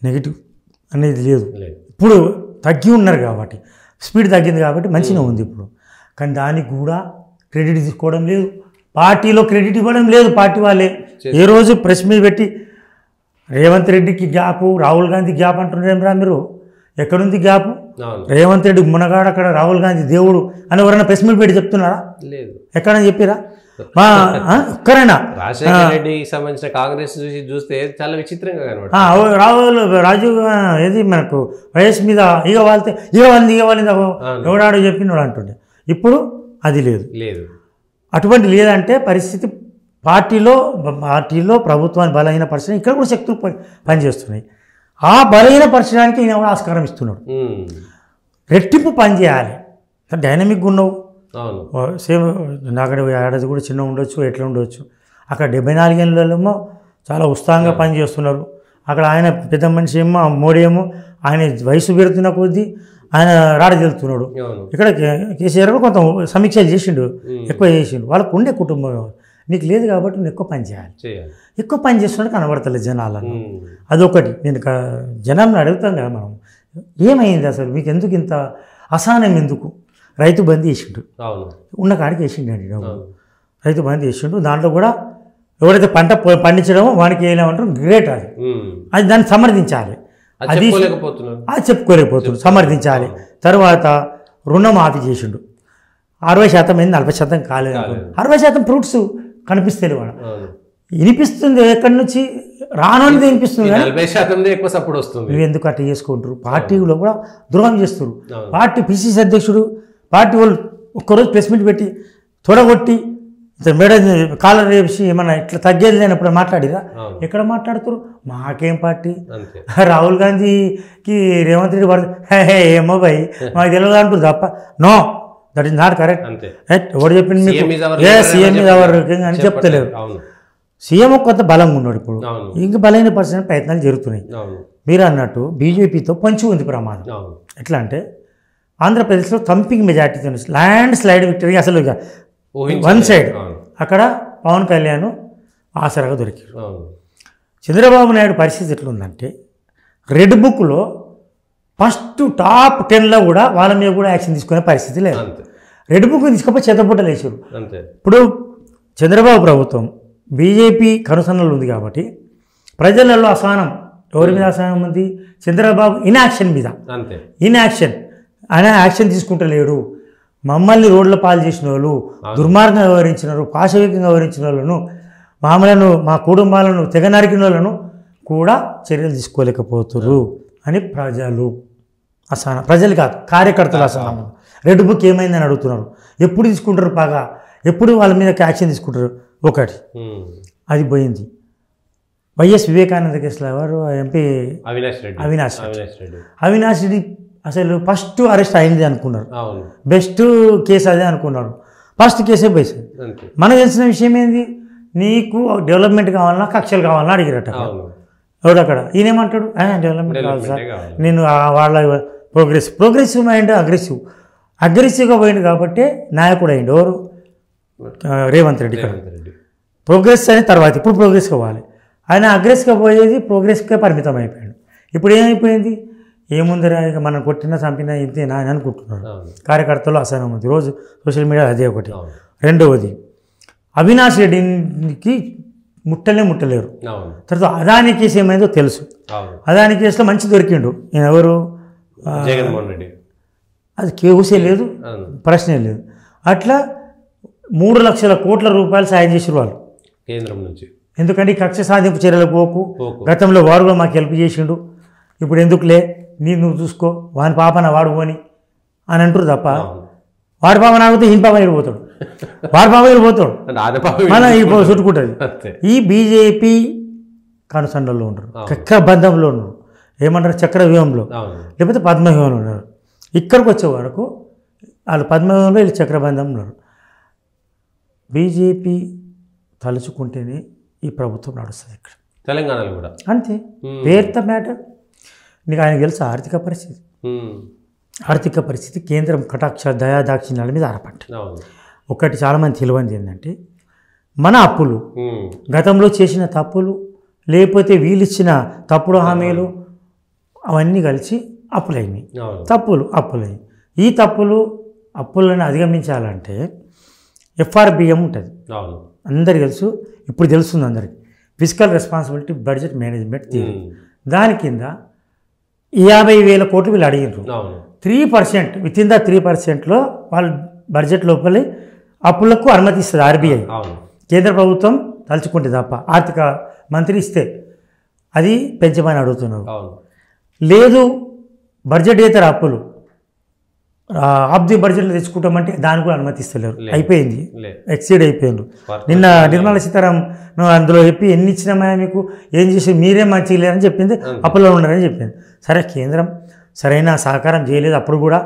నెగిటివ్ అనేది లేదు. ఇప్పుడు తగ్గి ఉన్నారు కాబట్టి, స్పీడ్ తగ్గింది కాబట్టి మంచిగా ఉంది ఇప్పుడు. కానీ దానికి కూడా క్రెడిట్ తీసుకోవడం లేదు, పార్టీలో క్రెడిట్ ఇవ్వడం లేదు. పార్టీ వాళ్ళే ఏ రోజు ప్రెస్ మీద పెట్టి రేవంత్ రెడ్డికి గ్యాపు, రాహుల్ గాంధీ గ్యాప్ అంటున్నారా మీరు? ఎక్కడుంది గ్యాప్? రేవంత్ రెడ్డి మునగాడు, అక్కడ రాహుల్ గాంధీ దేవుడు అని ఎవరైనా ప్రెస్ మీట్ పెట్టి చెప్తున్నారా? లేదు. ఎక్కడైనా చెప్పిరా? ఒక్కరైనా? రాజశేఖర రెడ్డికి సంబంధించిన కాంగ్రెస్ చూస్తే చాలా విచిత్రంగా కనబడుతుంది. రాజీవ్ ఏది మనకు వైఎస్ మీద ఇక వాళ్ళతే ఇక వాళ్ళని ఎవడాడో చెప్పినోడు అంటుండే. ఇప్పుడు అది లేదు. అటువంటి లేదంటే పరిస్థితి పార్టీలో ప్రభుత్వాన్ని బలహీనపరచడం, ఇక్కడ కూడా శక్తులు పనిచేస్తున్నాయి. ఆ బలహీనపరచడానికి ఈయన కూడా ఆస్కారం ఇస్తున్నాడు. రెట్టింపు పని చేయాలి, డైనమిక్గా ఉన్నావు. సేమ్ నాకడ ఏడాది కూడా చిన్న ఉండొచ్చు, ఎట్లా ఉండొచ్చు. అక్కడ 74 ఏళ్ళేమో చాలా ఉత్సాహంగా పనిచేస్తున్నారు. అక్కడ ఆయన పెద్ద మనిషి ఏమో, మోడీ ఏమో ఆయన వయసు పెరుగుతున్న కొద్దీ ఆయన రాడగెలుతున్నాడు. ఇక్కడ కేసీఆర్ కూడా కొంత సమీక్షలు చేసిండు, ఎక్కువ చేసిండు. వాళ్ళకు ఉండే కుటుంబం నీకు లేదు కాబట్టి నువ్వు ఎక్కువ పని చేయాలి. ఎక్కువ పని చేస్తున్నట్టు కనబడతలేదు జనాలను. అదొకటి. నేను జనాన్ని అడుగుతాం కదా మనం, ఏమైంది అసలు మీకు ఎందుకు ఇంత అసహనం ఎందుకు? రైతు బందీ చేసిండు, ఉన్న కాడికి వేసిండు అండి డబ్బు. రైతు బందీ చేసిండు. దాంట్లో కూడా ఎవరైతే పంట పండించడమో వానికి వేయలేమంటారు, గ్రేట్. అది దాన్ని సమర్థించాలి. అది చెప్పుకోలేకపోతున్నాడు, సమర్థించాలి. తర్వాత రుణమాఫీ చేసిండు. 60% అయింది, 40% కాలేదు. 60% ఫ్రూట్స్ కనిపిస్తుంది, వాడు వినిపిస్తుంది. ఎక్కడి నుంచి రానోనిది వినిపిస్తుంది, 40% ఎక్కువ సపోర్ట్ వస్తుంది. నువ్వు ఎందుకు అట్లా చేసుకుంటారు? పార్టీలో కూడా ద్రోహం చేస్తారు. పార్టీ పిసిసి అధ్యక్షుడు, పార్టీ వాళ్ళు ఒక్కరోజు ప్రెస్ మీట్ పెట్టి తొడగొట్టి మేడం కాలర్ వేసి ఏమన్నా ఇట్లా తగ్గేది లేనప్పుడు మాట్లాడిరా? ఎక్కడ మాట్లాడుతారు? మాకేం పార్టీ, రాహుల్ గాంధీకి రేవంత్ రెడ్డి పడుతుంది ఏమో భయ్ మాకు తెలియదు అంటారు తప్ప. No, that is not correct. ఎవరు చెప్పింది మీకు? సీఎం మీద అని చెప్తలేరు. సీఎం కొంత బలంగా ఉన్నాడు ఇప్పుడు, ఇంక బలైన పర్సెంట్ ప్రయత్నాలు జరుగుతున్నాయి. మీరు అన్నట్టు బీజేపీతో పంచి ఉంది ప్రమాదం. ఎట్లా అంటే ఆంధ్రప్రదేశ్లో థంపింగ్ మెజార్టీతో ల్యాండ్ స్లైడ్ విక్టరీ, అసలు వన్ సైడ్. అక్కడ పవన్ కళ్యాణ్ ఆసరాగా దొరికారు. చంద్రబాబు నాయుడు పరిస్థితి ఎట్లుందంటే రెడ్ బుక్లో ఫస్ట్ టాప్ 10లో కూడా వాళ్ళ మీద కూడా యాక్షన్ తీసుకునే పరిస్థితి లేదు. రెడ్ బుక్ తీసుకపోయి చెత్తపుట్టలు వేసారు. ఇప్పుడు చంద్రబాబు ప్రభుత్వం బీజేపీ కనుసన్నలు ఉంది కాబట్టి ప్రజలలో అసహనం ఎవరి మీద అసహనం ఉంది? చంద్రబాబు ఇన్యాక్షన్ మీద. ఇన్యాక్షన్, ఆయన యాక్షన్ తీసుకుంటలేడు. మమ్మల్ని రోడ్ల పాలు చేసిన వాళ్ళు, దుర్మార్గంగా వ్యవహరించిన వాళ్ళు, పాశవికంగా వ్యవహరించిన వాళ్ళను, మామూలను మా కుటుంబాలను తెగ నరికిన వాళ్ళను కూడా చర్యలు తీసుకోలేకపోతున్నారు అని ప్రజలు అసహనం. ప్రజలు కాదు, కార్యకర్తలు అసహనం. రెడ్ బుక్ ఏమైందని అడుగుతున్నారు. ఎప్పుడు తీసుకుంటారు పగా? ఎప్పుడు వాళ్ళ మీద యాక్షన్ తీసుకుంటారు? ఒకటి అది పోయింది. వైఎస్ వివేకానంద కేసులో ఎవరు ఎంపీ అవినాష్ రెడ్డి అసలు ఫస్ట్ అరెస్ట్ అయింది అనుకున్నారు. బెస్ట్ కేసు అదే అనుకున్నారు. ఫస్ట్ కేసే పోయింది. మనకు తెలిసిన విషయం ఏంది? నీకు డెవలప్మెంట్ కావాలన్నా కక్షలు కావాలన్నా అడిగిరట ఎవడు అక్కడ. ఈయనేమంటాడు? డెవలప్మెంట్ కావాలి సార్, నేను వాళ్ళ ప్రోగ్రెసివ్ మైండ్ అగ్రెసివ్గా పోయింది కాబట్టి నాయకుడు అయింది. ఎవరు? రేవంత్ రెడ్డి. ప్రోగ్రెస్ అని తర్వాత ఇప్పుడు ప్రోగ్రెస్ కావాలి. ఆయన అగ్రెస్గా పోయేది ప్రోగ్రెస్కే పరిమితం అయిపోయాడు. ఇప్పుడు ఏమైపోయింది? ఏముందిరా ఇక మనం కొట్టినా చంపినా ఇంతేనా అని అనుకుంటున్నారు కార్యకర్తలు. అసహనం ఉంది రోజు సోషల్ మీడియా. అదే ఒకటి. రెండవది, అవినాష్ రెడ్డికి ముట్టలేరు. తర్వాత అదాని కేసు ఏమైందో తెలుసు. అదాని కేసులో మంచి దొరికిండు. ఈయన ఎవరు? జగన్మోహన్ రెడ్డి. అది కేసే లేదు, ప్రశ్నే లేదు. అట్లా 3 లక్షల కోట్ల రూపాయలు సాయం చేసారు వాళ్ళు కేంద్రం నుంచి. ఎందుకంటే ఈ కక్ష సాధింపు చర్యలకు పోకు. గతంలో వాడు కూడా మాకు హెల్ప్ చేసిండు, ఇప్పుడు ఎందుకులే నువ్వు చూసుకో, వాని పాపన వాడు పోని అని అంటారు తప్ప వాడి పాపన ఆగితే ఈయన పాప వెళ్ళిపోతాడు, వాడి పాప వెళ్ళిపోతాడు, మన చుట్టుకుంటుంది. ఈ బీజేపీ కనుసండల్లో ఉండరు, చక్రబంధంలో ఉన్నారు. ఏమంటారు? చక్రవ్యూహంలో, లేకపోతే పద్మవ్యూహంలో ఉన్నారు. ఇక్కడికి వచ్చే వరకు వాళ్ళు పద్మవ్యూహంలో, వీళ్ళు చక్రబంధంలో ఉన్నారు. బీజేపీ తలుచుకుంటేనే ఈ ప్రభుత్వం నడుస్తుంది ఇక్కడ తెలంగాణలో కూడా అంతే. పేర్త మ్యాటర్. నీకు ఆయన తెలుసా ఆర్థిక పరిస్థితి కేంద్రం కటాక్ష దయాదాక్షిణ్యాల మీద ఆధారపడ్డ. ఒకటి చాలామంది తెలియంది ఏంటంటే మన అప్పులు, గతంలో చేసిన తప్పులు, లేకపోతే వీళ్ళు ఇచ్చిన తప్పుడు హామీలు అవన్నీ కలిసి అప్పులైనాయి. అప్పులైనాయి. ఈ అప్పులను అధిగమించాలంటే FRBM ఉంటుంది, అందరికి తెలుసు. ఇప్పుడు తెలుస్తుంది అందరికి, physical responsibility budget management theory. దాని కింద 50,000 కోట్లు వీళ్ళు అడిగినారు. 3% విత్ ఇన్ ద 3%లో వాళ్ళు బడ్జెట్ లోపలి అప్పులకు అనుమతిస్తుంది RBI. కేంద్ర ప్రభుత్వం తలుచుకుంటే తప్ప, ఆర్థిక మంత్రి ఇస్తే అది పెంచమని అడుగుతున్నారు. లేదు బడ్జెట్ ఇతర అప్పులు ఆఫ్ ది బడ్జెట్లో తెచ్చుకుంటామంటే దాన్ని కూడా అనుమతిస్తలేరు. అయిపోయింది, ఎక్సీడ్ అయిపోయింది. నిన్న నిర్మలా సీతారామన్ అందులో చెప్పి ఎన్ని ఇచ్చినామా మీకు, ఏం చేసి మీరే మంచిగా లేరని చెప్పింది, అప్పులో ఉన్నారని చెప్పింది. సరే, కేంద్రం సరైన సహకారం చేయలేదు. అప్పుడు కూడా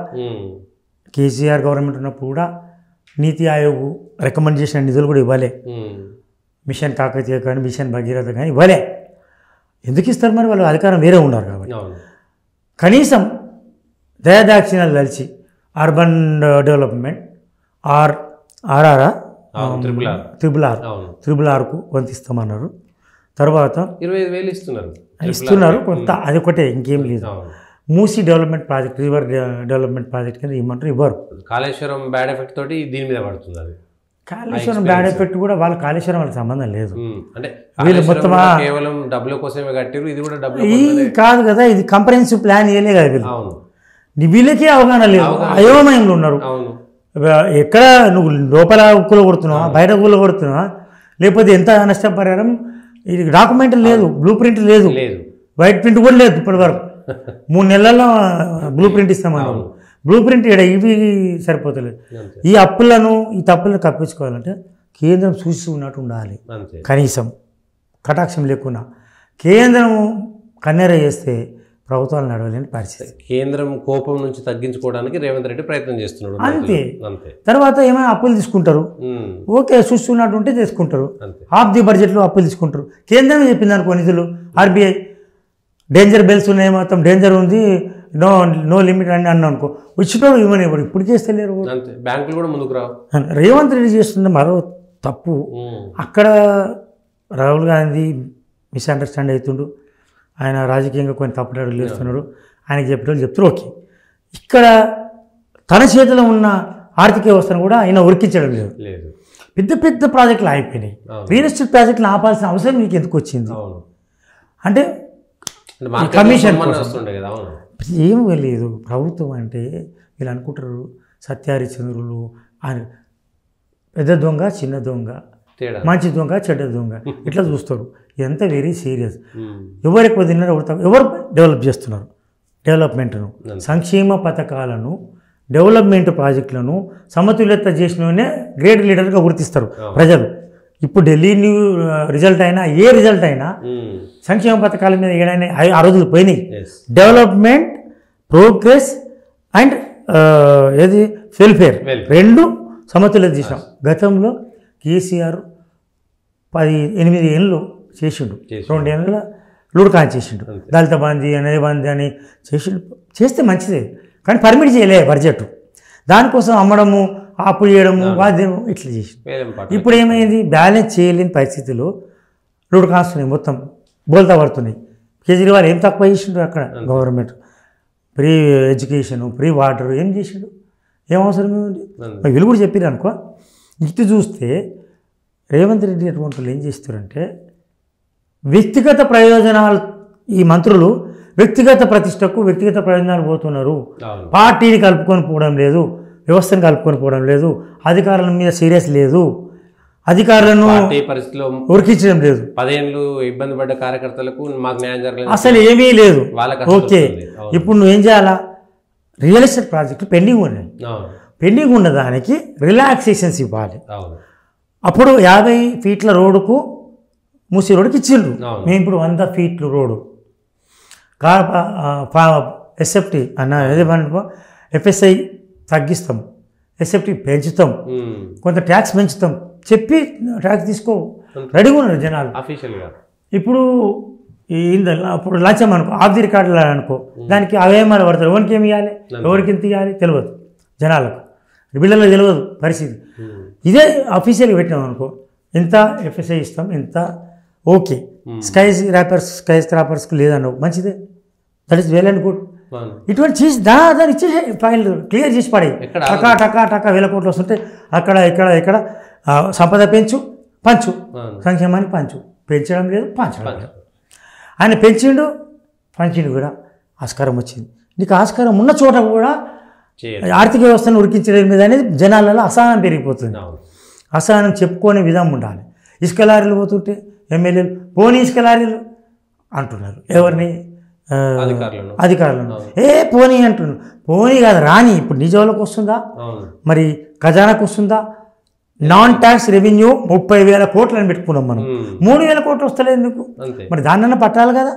కేసీఆర్ గవర్నమెంట్ ఉన్నప్పుడు కూడా నీతి ఆయోగ్ రికమెండ్ చేసిన నిధులు కూడా ఇవ్వలే. మిషన్ కాకతీయ కానీ మిషన్ భగీరథ కానీ ఇవ్వలే. ఎందుకు ఇస్తారు మరి? వాళ్ళు అధికారం వేరే ఉన్నారు కాబట్టి. కనీసం దయాదాక్షిణ్యాలు కలిసి అర్బన్ డెవలప్మెంట్ ట్రిపుల్ ఆర్కు కొంత ఇస్తామన్నారు. తర్వాత 25,000 ఇస్తున్నారు కొంత, అది ఒకటే, ఇంకేం లేదు. Musi development project, river development project కింద ఇవ్వమంటారు, ఇవ్వరు. కాళేశ్వరం బ్యాడ్ ఎఫెక్ట్ తోటి దీని మీద పడుతుంది. అది కాళేశ్వరం బ్యాడ్ ఎఫెక్ట్ కూడా వాళ్ళ కాళేశ్వరం వాళ్ళకి సంబంధం లేదు. అంటే వీళ్ళు మొత్తం కేవలం డబ్బుల కోసమే కట్టారు, ఇది కూడా డబ్బులు కాదు కదా. ఇది కంప్రహెన్సివ్ ప్లాన్ ఇవ్వలే కదా వీళ్ళు. వీళ్ళకే అవగాహన లేదు, అయోమయంలో ఉన్నారు. ఎక్కడ నువ్వు లోపల ఉక్కులో కొడుతున్నావా, బయట ఉక్కులో కొడుతున్నావా, లేకపోతే ఎంత నష్టపరిహారం? ఇది డాక్యుమెంట్ లేదు, బ్లూ ప్రింట్ లేదు, వైట్ ప్రింట్ కూడా లేదు ఇప్పటి వరకు. 3 నెలల్లో బ్లూ ప్రింట్ ఇస్తామన్నావు. బ్లూ ప్రింట్ ఇవి సరిపోతలేదు. ఈ తప్పులను కప్పించుకోవాలంటే కేంద్రం చూసి ఉన్నట్టు ఉండాలి. అంతే. కనీసం కటాక్షం లేకుండా కేంద్రం కన్నెర చేస్తే ప్రభుత్వాలు నడవలేని పరిస్థితి. కేంద్రం కోపం నుంచి తగ్గించుకోవడానికి రేవంత్ రెడ్డి ప్రయత్నం చేస్తున్నాడు. అంతే. అంతే. తర్వాత ఏమైనా అప్పులు తీసుకుంటారు, ఓకే చూస్తున్నట్టు ఉంటే తీసుకుంటారు, హాఫ్ ది బడ్జెట్లో అప్పులు తీసుకుంటారు. కేంద్రమే చెప్పింది అనుకో నిధులు, ఆర్బీఐ డేంజర్ బెల్స్ ఉన్నాయి, మొత్తం డేంజర్ ఉంది, నో లిమిట్ అని అన్నా అనుకో, వచ్చినప్పుడు ఇవ్వని ఇప్పుడు చేస్తలేరు. బ్యాంకులు కూడా ముందుకు రావు. రేవంత్ రెడ్డి చేస్తున్న మరో తప్పు, అక్కడ రాహుల్ గాంధీ మిస్అండర్స్టాండ్ అవుతుండు, ఆయన రాజకీయంగా కొన్ని తప్పుదాడులు చేస్తున్నాడు, ఆయనకి చెప్పేటోళ్ళు చెప్తారు ఓకే. ఇక్కడ తన చేతిలో ఉన్న ఆర్థిక వ్యవస్థను కూడా ఆయన ఉరికించడం లేదు. పెద్ద పెద్ద ప్రాజెక్టులు అయిపోయినాయి. రియల్ ఎస్టేట్ ప్రాజెక్టులు ఆపాల్సిన అవసరం మీకు ఎందుకు వచ్చింది అంటే కమిషన్ ఏం లేదు. ప్రభుత్వం అంటే వీళ్ళు అనుకుంటారు సత్యహరిచంద్రులు, పెద్ద దొంగ చిన్న దొంగ, మంచి దొంగ చెడ్డ దొంగ ఇట్లా చూస్తారు. ఇదంతా వెరీ సీరియస్. ఎవరు ఎక్కువ తిన్నారు, ఎవరు డెవలప్ చేస్తున్నారు, డెవలప్మెంట్ను, సంక్షేమ పథకాలను, డెవలప్మెంట్ ప్రాజెక్టులను సమతుల్యత చేసిననే గ్రేట్ లీడర్గా గుర్తిస్తారు ప్రజలు. ఇప్పుడు ఢిల్లీ రిజల్ట్ అయినా ఏ రిజల్ట్ అయినా సంక్షేమ పథకాల మీద ఏడైనా ఆ రోజులు పోయినాయి. డెవలప్మెంట్, ప్రోగ్రెస్ అండ్ ఏది వెల్ఫేర్ రెండు సమతుల్యత చేసినాం. గతంలో కేసీఆర్ 8 ఏళ్ళు చేసిండు, 2 ఏళ్ళ లూడకాన్ చేసిండు, దళిత బందీ అనే బందీ అని చేసిండు. చేస్తే మంచిదే కానీ పర్మిట్ చేయలే బడ్జెట్, దానికోసం అమ్మడము, అప్పు చేయడము, వాద్యము ఇట్లా చేసి. ఇప్పుడు ఏమైంది, బ్యాలెన్స్ చేయలేని పరిస్థితుల్లో లూడకాన్స్ ఉన్నాయి, మొత్తం బోల్తా పడుతున్నాయి. కేజ్రీవాల్ ఏం తక్కువ చేసిండు అక్కడ, government free education, free water ఏం చేసిండు, ఏం అవసరం ఏముంది. వీళ్ళు కూడా చెప్పారు అనుకో. ఇటు చూస్తే రేవంత్ రెడ్డి అటువంటి వాళ్ళు ఏం చేస్తారంటే వ్యక్తిగత ప్రయోజనాలు, ఈ మంత్రులు వ్యక్తిగత ప్రతిష్టకు వ్యక్తిగత ప్రయోజనాలు పోతున్నారు, పార్టీని కలుపుకొని పోవడం లేదు, వ్యవస్థను కలుపుకొని పోవడం లేదు, అధికారుల మీద సీరియస్ లేదు, అధికారులను ఉరికించడం లేదు, 10 ఏళ్ళు ఇబ్బంది పడ్డ కార్యకర్తలకు మాకు న్యాయం జరగలేదు, అసలు ఏమీ లేదు. ఓకే, ఇప్పుడు నువ్వేం చేయాలా, రియల్ ఎస్టేట్ ప్రాజెక్టు పెండింగ్ ఉన్నాయి, పెండింగ్ ఉన్న దానికి రిలాక్సేషన్స్ ఇవ్వాలి. అప్పుడు 50 ఫీట్ల రోడ్డుకు మూసీ రోడ్డుకి ఇచ్చిండ్రు, మేము ఇప్పుడు 100 ఫీట్లు రోడ్డు ఎస్ఎఫ్టీ అన్న ఏదేమనుకో, ఎఫ్ఎస్ఐ తగ్గిస్తాం, ఎస్ఎఫ్టీ పెంచుతాం, కొంత ట్యాక్స్ పెంచుతాం చెప్పి ట్యాక్స్ తీసుకో రెడీగా ఉన్నారు జనాలు అఫీషియల్గా. ఇప్పుడు అప్పుడు లంచం అనుకో, ఆఫ్ ది రికార్డులు అనుకో, దానికి అవేమాలు పడతారు, ఎవరికి ఏమి ఇవ్వాలి, ఎవరికి ఎంత ఇవ్వాలి తెలియదు జనాలకు, బిళ్ళలో తెలియదు పరిస్థితి. ఇదే అఫీషియల్గా పెట్టినాం అనుకో, ఎంత ఎఫ్ఎస్ఐ ఇస్తాం, ఎంత ఓకే. స్కై స్క్రాపర్స్కి లేదన్నావు, మంచిదే, that is well and good. ఇటువంటి చేసి దాన్ని ఇచ్చేసి ఫైల్ క్లియర్ చేసి పడే, టకా టకా టకా 1000 కోట్లు వస్తుంటే అక్కడ ఇక్కడ సంపద పంచు, సంక్షేమాన్ని పెంచడం లేదు, పంచడం లేదు. ఆయన పెంచిండు, పంచిండు కూడా, ఆస్కారం వచ్చింది. నీకు ఆస్కారం ఉన్న చోట కూడా ఆర్థిక వ్యవస్థను ఉరికించడం మీద అనేది జనాలలో అసహనం పెరిగిపోతుంది. అసహనం చెప్పుకునే విధం ఉండాలి. ఇసుక లారీలు పోతుంటే ఎమ్మెల్యేలు పోనీ ఇసుక లారీలు అంటున్నారు, ఎవరిని, అధికారులను. పోనీ అంటున్నారు, పోనీ కాదు రాని, ఇప్పుడు నిజాలకు వస్తుందా, మరి ఖజానాకు వస్తుందా? నాన్ ట్యాక్స్ రెవెన్యూ 30,000 కోట్లని పెట్టుకున్నాం మనం, 3,000 కోట్లు వస్తలేదు ఎందుకు, మరి దాన్నన్నా పట్టాలి కదా.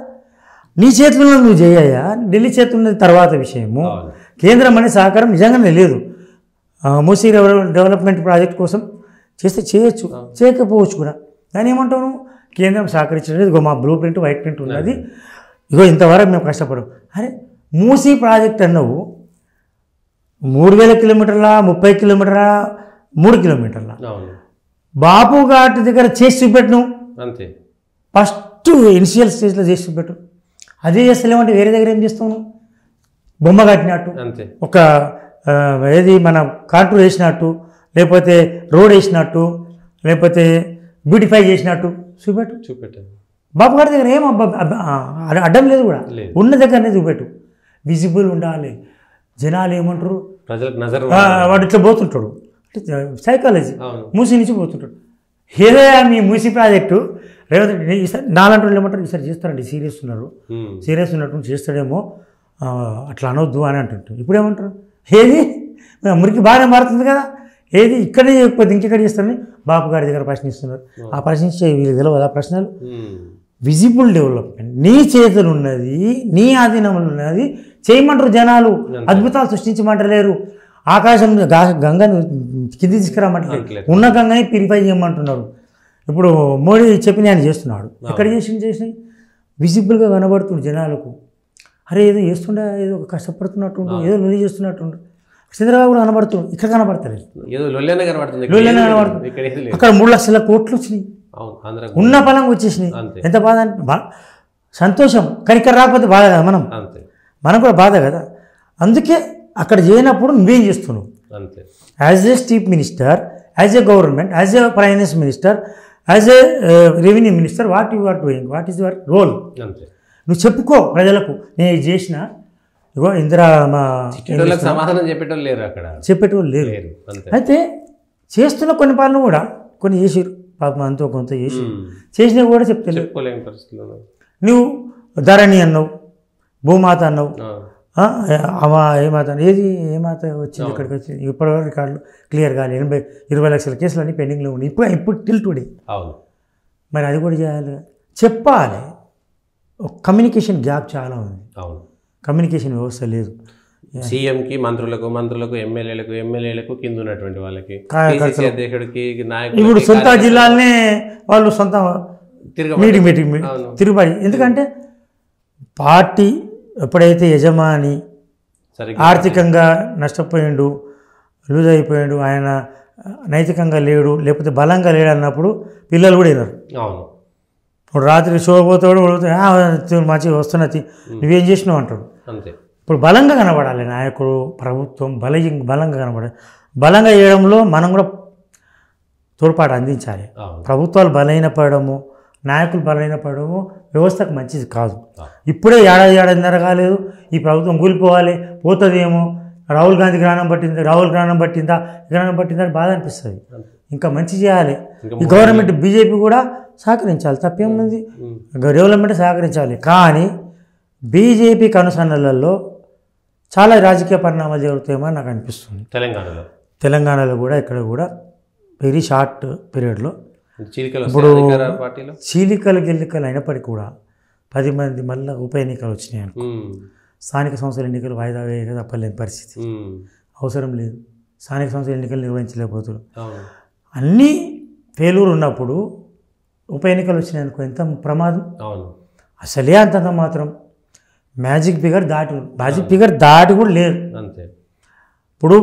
నీ చేతిలో నువ్వు చేయయ్యా, ఢిల్లీ చేతులు ఉన్నది తర్వాత విషయము. కేంద్రం అనే సహకారం నిజంగానే లేదు. మూసీ డెవలప్మెంట్ ప్రాజెక్ట్ కోసం చేస్తే చేయొచ్చు, చేయకపోవచ్చు కూడా. దాని ఏమంటావు నువ్వు, కేంద్రం సహకరించలేదు, ఇగో మా బ్లూ ప్రింట్ వైట్ ప్రింట్ ఉన్నది, ఇగో ఇంతవరకు మేము కష్టపడం. అరే మూసీ ప్రాజెక్ట్ అన్నావు 3,000 కిలోమీటర్ల, 30 కిలోమీటర్ల, 3 కిలోమీటర్ల, బాపు ఘాట్ దగ్గర చేసి చూపెట్టు, అంతే ఫస్ట్ ఇనిషియల్ స్టేజ్లో చేసి చూపెట్టు. అదే చేస్తలేమంటే వేరే దగ్గర ఏం చేస్తావు నువ్వు, బొమ్మ కట్టినట్టు, ఒక ఏది మన కాంటూర్ వేసినట్టు, లేకపోతే రోడ్ వేసినట్టు, లేకపోతే బ్యూటిఫై చేసినట్టు చూపెట్టు. బాపు గారి దగ్గర ఏం అడ్డం లేదు కూడా, ఉన్న దగ్గరనే చూపెట్టు. విజిబుల్ ఉండాలి, జనాలు ఏమంటారు, వాడు ఇట్లా పోతుంటాడు, సైకాలజీ మూసీ నుంచి పోతుంటాడు. ఏదో మీ మూసీ ప్రాజెక్టు రేవంత్ రెడ్డి ఈసారి నాలంటి వాళ్ళు ఏమంటారు, ఈసారి చేస్తారండి, సీరియస్ ఉన్నారు, సీరియస్ ఉన్నట్టు చేస్తాడేమో, అట్లా అనొద్దు అని అంటుంటారు. ఇప్పుడు ఏమంటారు, ఏది మురికి బాగానే మారుతుంది కదా, ఏది ఇక్కడే చేయకపోతే ఇంకెక్కడ చేస్తారని బాపు గారి దగ్గర ప్రశ్నిస్తున్నారు. ఆ ప్రశ్నించే వీళ్ళు తెలియదు ఆ ప్రశ్నలు. విజిబుల్ డెవలప్మెంట్ నీ చేతులు ఉన్నది, నీ ఆధీనంలో ఉన్నది, చేయమంటారు జనాలు. అద్భుతాలు సృష్టించమంటలేరు. ఆకాశం గంగను కింది తీసుకురామంటలేదు, ఉన్న గంగని ప్యూరిఫై చేయమంటున్నారు. ఇప్పుడు మోడీ చెప్పిన ఆయన చేస్తున్నాడు. ఎక్కడ చేసినాయి విజిబుల్గా కనబడుతుంది జనాలకు. అరే ఏదో చేస్తుండే, ఏదో కష్టపడుతున్నట్టుండు, ఏదో లొల్లి చేస్తున్నట్టుండు. చంద్రబాబు కూడా కనబడుతుంది, ఇక్కడ కనబడతలేదు. లోల్లనే కనబడుతుంది. అక్కడ 3 లక్షల కోట్లు వచ్చినాయి, ఉన్న బలంగా వచ్చేసినాయి. ఎంత బాధ అంటే సంతోషం, కానీ ఇక్కడ రాకపోతే బాధ కదా. మనం కూడా బాధ కదా. అందుకే అక్కడ చేయనప్పుడు నువ్వేం చేస్తున్నావు as a chief minister, as a government, as a finance minister, as a revenue minister, what you are doing, what is your role? నువ్వు చెప్పుకో ప్రజలకు, నేను ఇది చేసిన. ఇగో ఇందిరా సమాధానం చెప్పేటోళ్ళు లేరు, అక్కడ చెప్పేటోళ్ళు లేరు. అయితే చేస్తున్న కొన్ని పనులు కూడా కొన్ని చేసిరు పాపం, అంతో కొంత చేసినవి కూడా చెప్తలేము. నువ్వు ధరణి అన్నావు, భూమాత అన్నావు, ఏమాత ఏమాత వచ్చింది ఇక్కడికి వచ్చింది. ఇప్పటివరకు రికార్డులు క్లియర్ కాదు. 20 లక్షల కేసులు అన్నీ పెండింగ్లో ఉన్నాయి ఇప్పుడు టిల్ టుడే. మరి అది కూడా చేయాలి, చెప్పాలి. కమ్యూనికేషన్ గ్యాప్ చాలా ఉంది, కమ్యూనికేషన్ వ్యవస్థ లేదు. సీఎంకి మంత్రులకు ఎమ్మెల్యేలకు కింద ఉన్నటువంటి వాళ్ళకి, అధ్యక్షుడికి, నాయకుడికి ఇప్పుడు సొంత జిల్లాలనే వాళ్ళు సొంత మీటింగ్ తిరుగుబాటు. ఎందుకంటే పార్టీ ఎప్పుడైతే యజమాని ఆర్థికంగా నష్టపోయిండు, లూజ్ అయిపోయాడు, ఆయన నైతికంగా లేడు, లేకపోతే బలంగా లేడు అన్నప్పుడు పిల్లలు కూడా వినరు. ఇప్పుడు రాత్రి షో పోతాడు, మంచిగా వస్తున్నది, నువ్వేం చేసినావు అంటాడు. ఇప్పుడు బలంగా కనబడాలి నాయకుడు, ప్రభుత్వం బలంగా కనబడాలి. బలంగా చేయడంలో మనం కూడా తోడ్పాటు అందించాలి. ప్రభుత్వాలు బలహీనపడము, నాయకులు బలహీనపడము వ్యవస్థకు మంచిది కాదు. ఇప్పుడే ఏడాదిన్నర కాలేదు, ఈ ప్రభుత్వం కూలిపోవాలి, పోతుందేమో, రాహుల్ గాంధీ గ్రహణం పట్టిందా అని బాధ అనిపిస్తుంది. ఇంకా మంచి చేయాలి. ఈ గవర్నమెంట్ బీజేపీ కూడా సహకరించాలి, తప్పేమున్నది, డెవలప్మెంట్ సహకరించాలి. కానీ బీజేపీ కనుసన్నలలో చాలా రాజకీయ పరిణామాలు జరుగుతాయేమో నాకు అనిపిస్తుంది. తెలంగాణలో కూడా ఇక్కడ కూడా వెరీ షార్ట్ పీరియడ్లో ఇప్పుడు చీలికలు గెలికలు అయినప్పటికీ కూడా 10 మంది మళ్ళీ ఉప ఎన్నికలు వచ్చినాయి అనుకో, స్థానిక సంస్థల ఎన్నికలు వాయిదా వేయక తప్పలేని పరిస్థితి, అవసరం లేదు. స్థానిక సంస్థల ఎన్నికలు నిర్వహించలేకపోతున్నారు. అన్నీ ఫెయిల్యూర్ ఉన్నప్పుడు ఉప ఎన్నికలు వచ్చినాయి అనుకో, ఎంత ప్రమాదం. అసలే అంతంత మాత్రం మ్యాజిక్ ఫిగర్ దాటి కూడా లేదు. ఇప్పుడు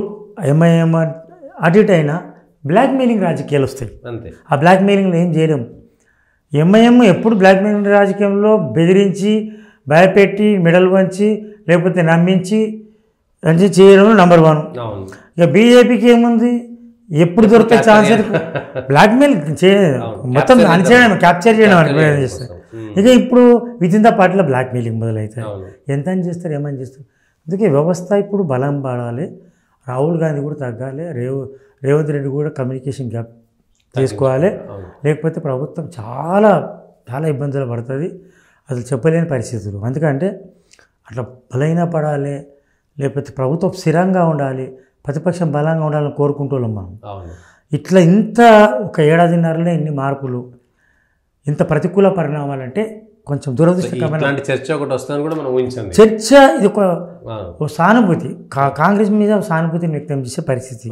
ఎంఐఎం అటు ఇటు అయినా బ్లాక్ మెయిలింగ్ రాజకీయాలు వస్తాయి. ఆ బ్లాక్ మెయిలింగ్లో ఏం చేయలేము. ఎంఐఎం ఎప్పుడు బ్లాక్ మెయిలింగ్ రాజకీయంలో బెదిరించి, భయపెట్టి, మెడల్ వంచి, లేకపోతే నమ్మించి చేయడంలో నెంబర్ 1. ఇక బీజేపీకి ఏముంది, ఎప్పుడు దొరికే ఛాన్స్ బ్లాక్మెయిల్ మొత్తం అనిచేయడం, క్యాప్చర్ చేయడం అని చేస్తారు. ఇక ఇప్పుడు వితిన్ ద పార్టీలో బ్లాక్మెయిలింగ్ మొదలవుతాయి. ఎంత అని చేస్తారు, ఏమని చేస్తారు. అందుకే వ్యవస్థ ఇప్పుడు బలం పడాలి. రాహుల్ గాంధీ కూడా తగ్గాలి, రేవంత్ రెడ్డి కూడా కమ్యూనికేషన్ గ్యాప్ చేసుకోవాలి. లేకపోతే ప్రభుత్వం చాలా చాలా ఇబ్బందులు పడుతుంది, అసలు చెప్పలేని పరిస్థితులు. ఎందుకంటే అట్లా బలైన పడాలి, లేకపోతే ప్రభుత్వం స్థిరంగా ఉండాలి, ప్రతిపక్షం బలంగా ఉండాలని కోరుకుంటున్నాం మనం. ఇట్లా ఇంత ఒక ఏడాదిన్నరలో ఇన్ని మార్పులు, ఇంత ప్రతికూల పరిణామాలంటే కొంచెం దురదృష్టకరమైన చర్చ ఒకటి వస్తుందని కూడా మనం ఊహించాం. చర్చ ఇది ఒక సానుభూతి, కాంగ్రెస్ మీద సానుభూతిని వ్యక్తం చేసే పరిస్థితి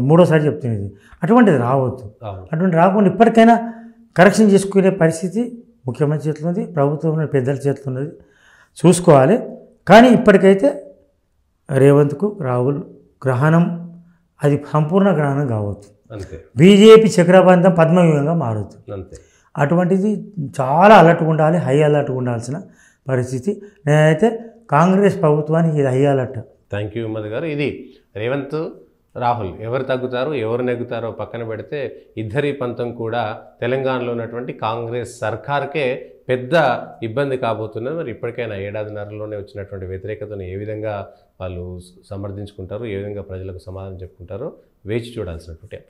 మూడోసారి చెప్తున్నది. అటువంటిది రావద్దు. అటువంటి రాకుండా ఇప్పటికైనా కరెక్షన్ చేసుకునే పరిస్థితి ముఖ్యమంత్రి చేతిలో ఉంది, ప్రభుత్వంలో పెద్దల చేతిలో ఉన్నది, చూసుకోవాలి. కానీ ఇప్పటికైతే రేవంత్కు రాహుల్ గ్రహణం అది సంపూర్ణ గ్రహణం కావద్దు. బీజేపీ చక్రబంధం పద్మవ్యూహంగా మారద్దు. అటువంటిది చాలా అలర్ట్గా ఉండాలి, హై అలర్ట్గా ఉండాల్సిన పరిస్థితి. నేనైతే కాంగ్రెస్ ప్రభుత్వానికి ఇది high alert. Thank you Vimal గారు. ఇది రేవంత్ రాహుల్ ఎవరు తగ్గుతారు ఎవరు నెగ్గుతారో పక్కన పెడితే ఇద్దరి పంతం కూడా తెలంగాణలో ఉన్నటువంటి కాంగ్రెస్ సర్కార్కే పెద్ద ఇబ్బంది కాబోతున్నది. మరి ఇప్పటికైనా ఏడాదిన్నరలోనే వచ్చినటువంటి వ్యతిరేకతను ఏ విధంగా వాళ్ళు సమర్థించుకుంటారు, ఏ విధంగా ప్రజలకు సమాధానం చెప్పుకుంటారో వేచి చూడాల్సినటువంటి అంశం.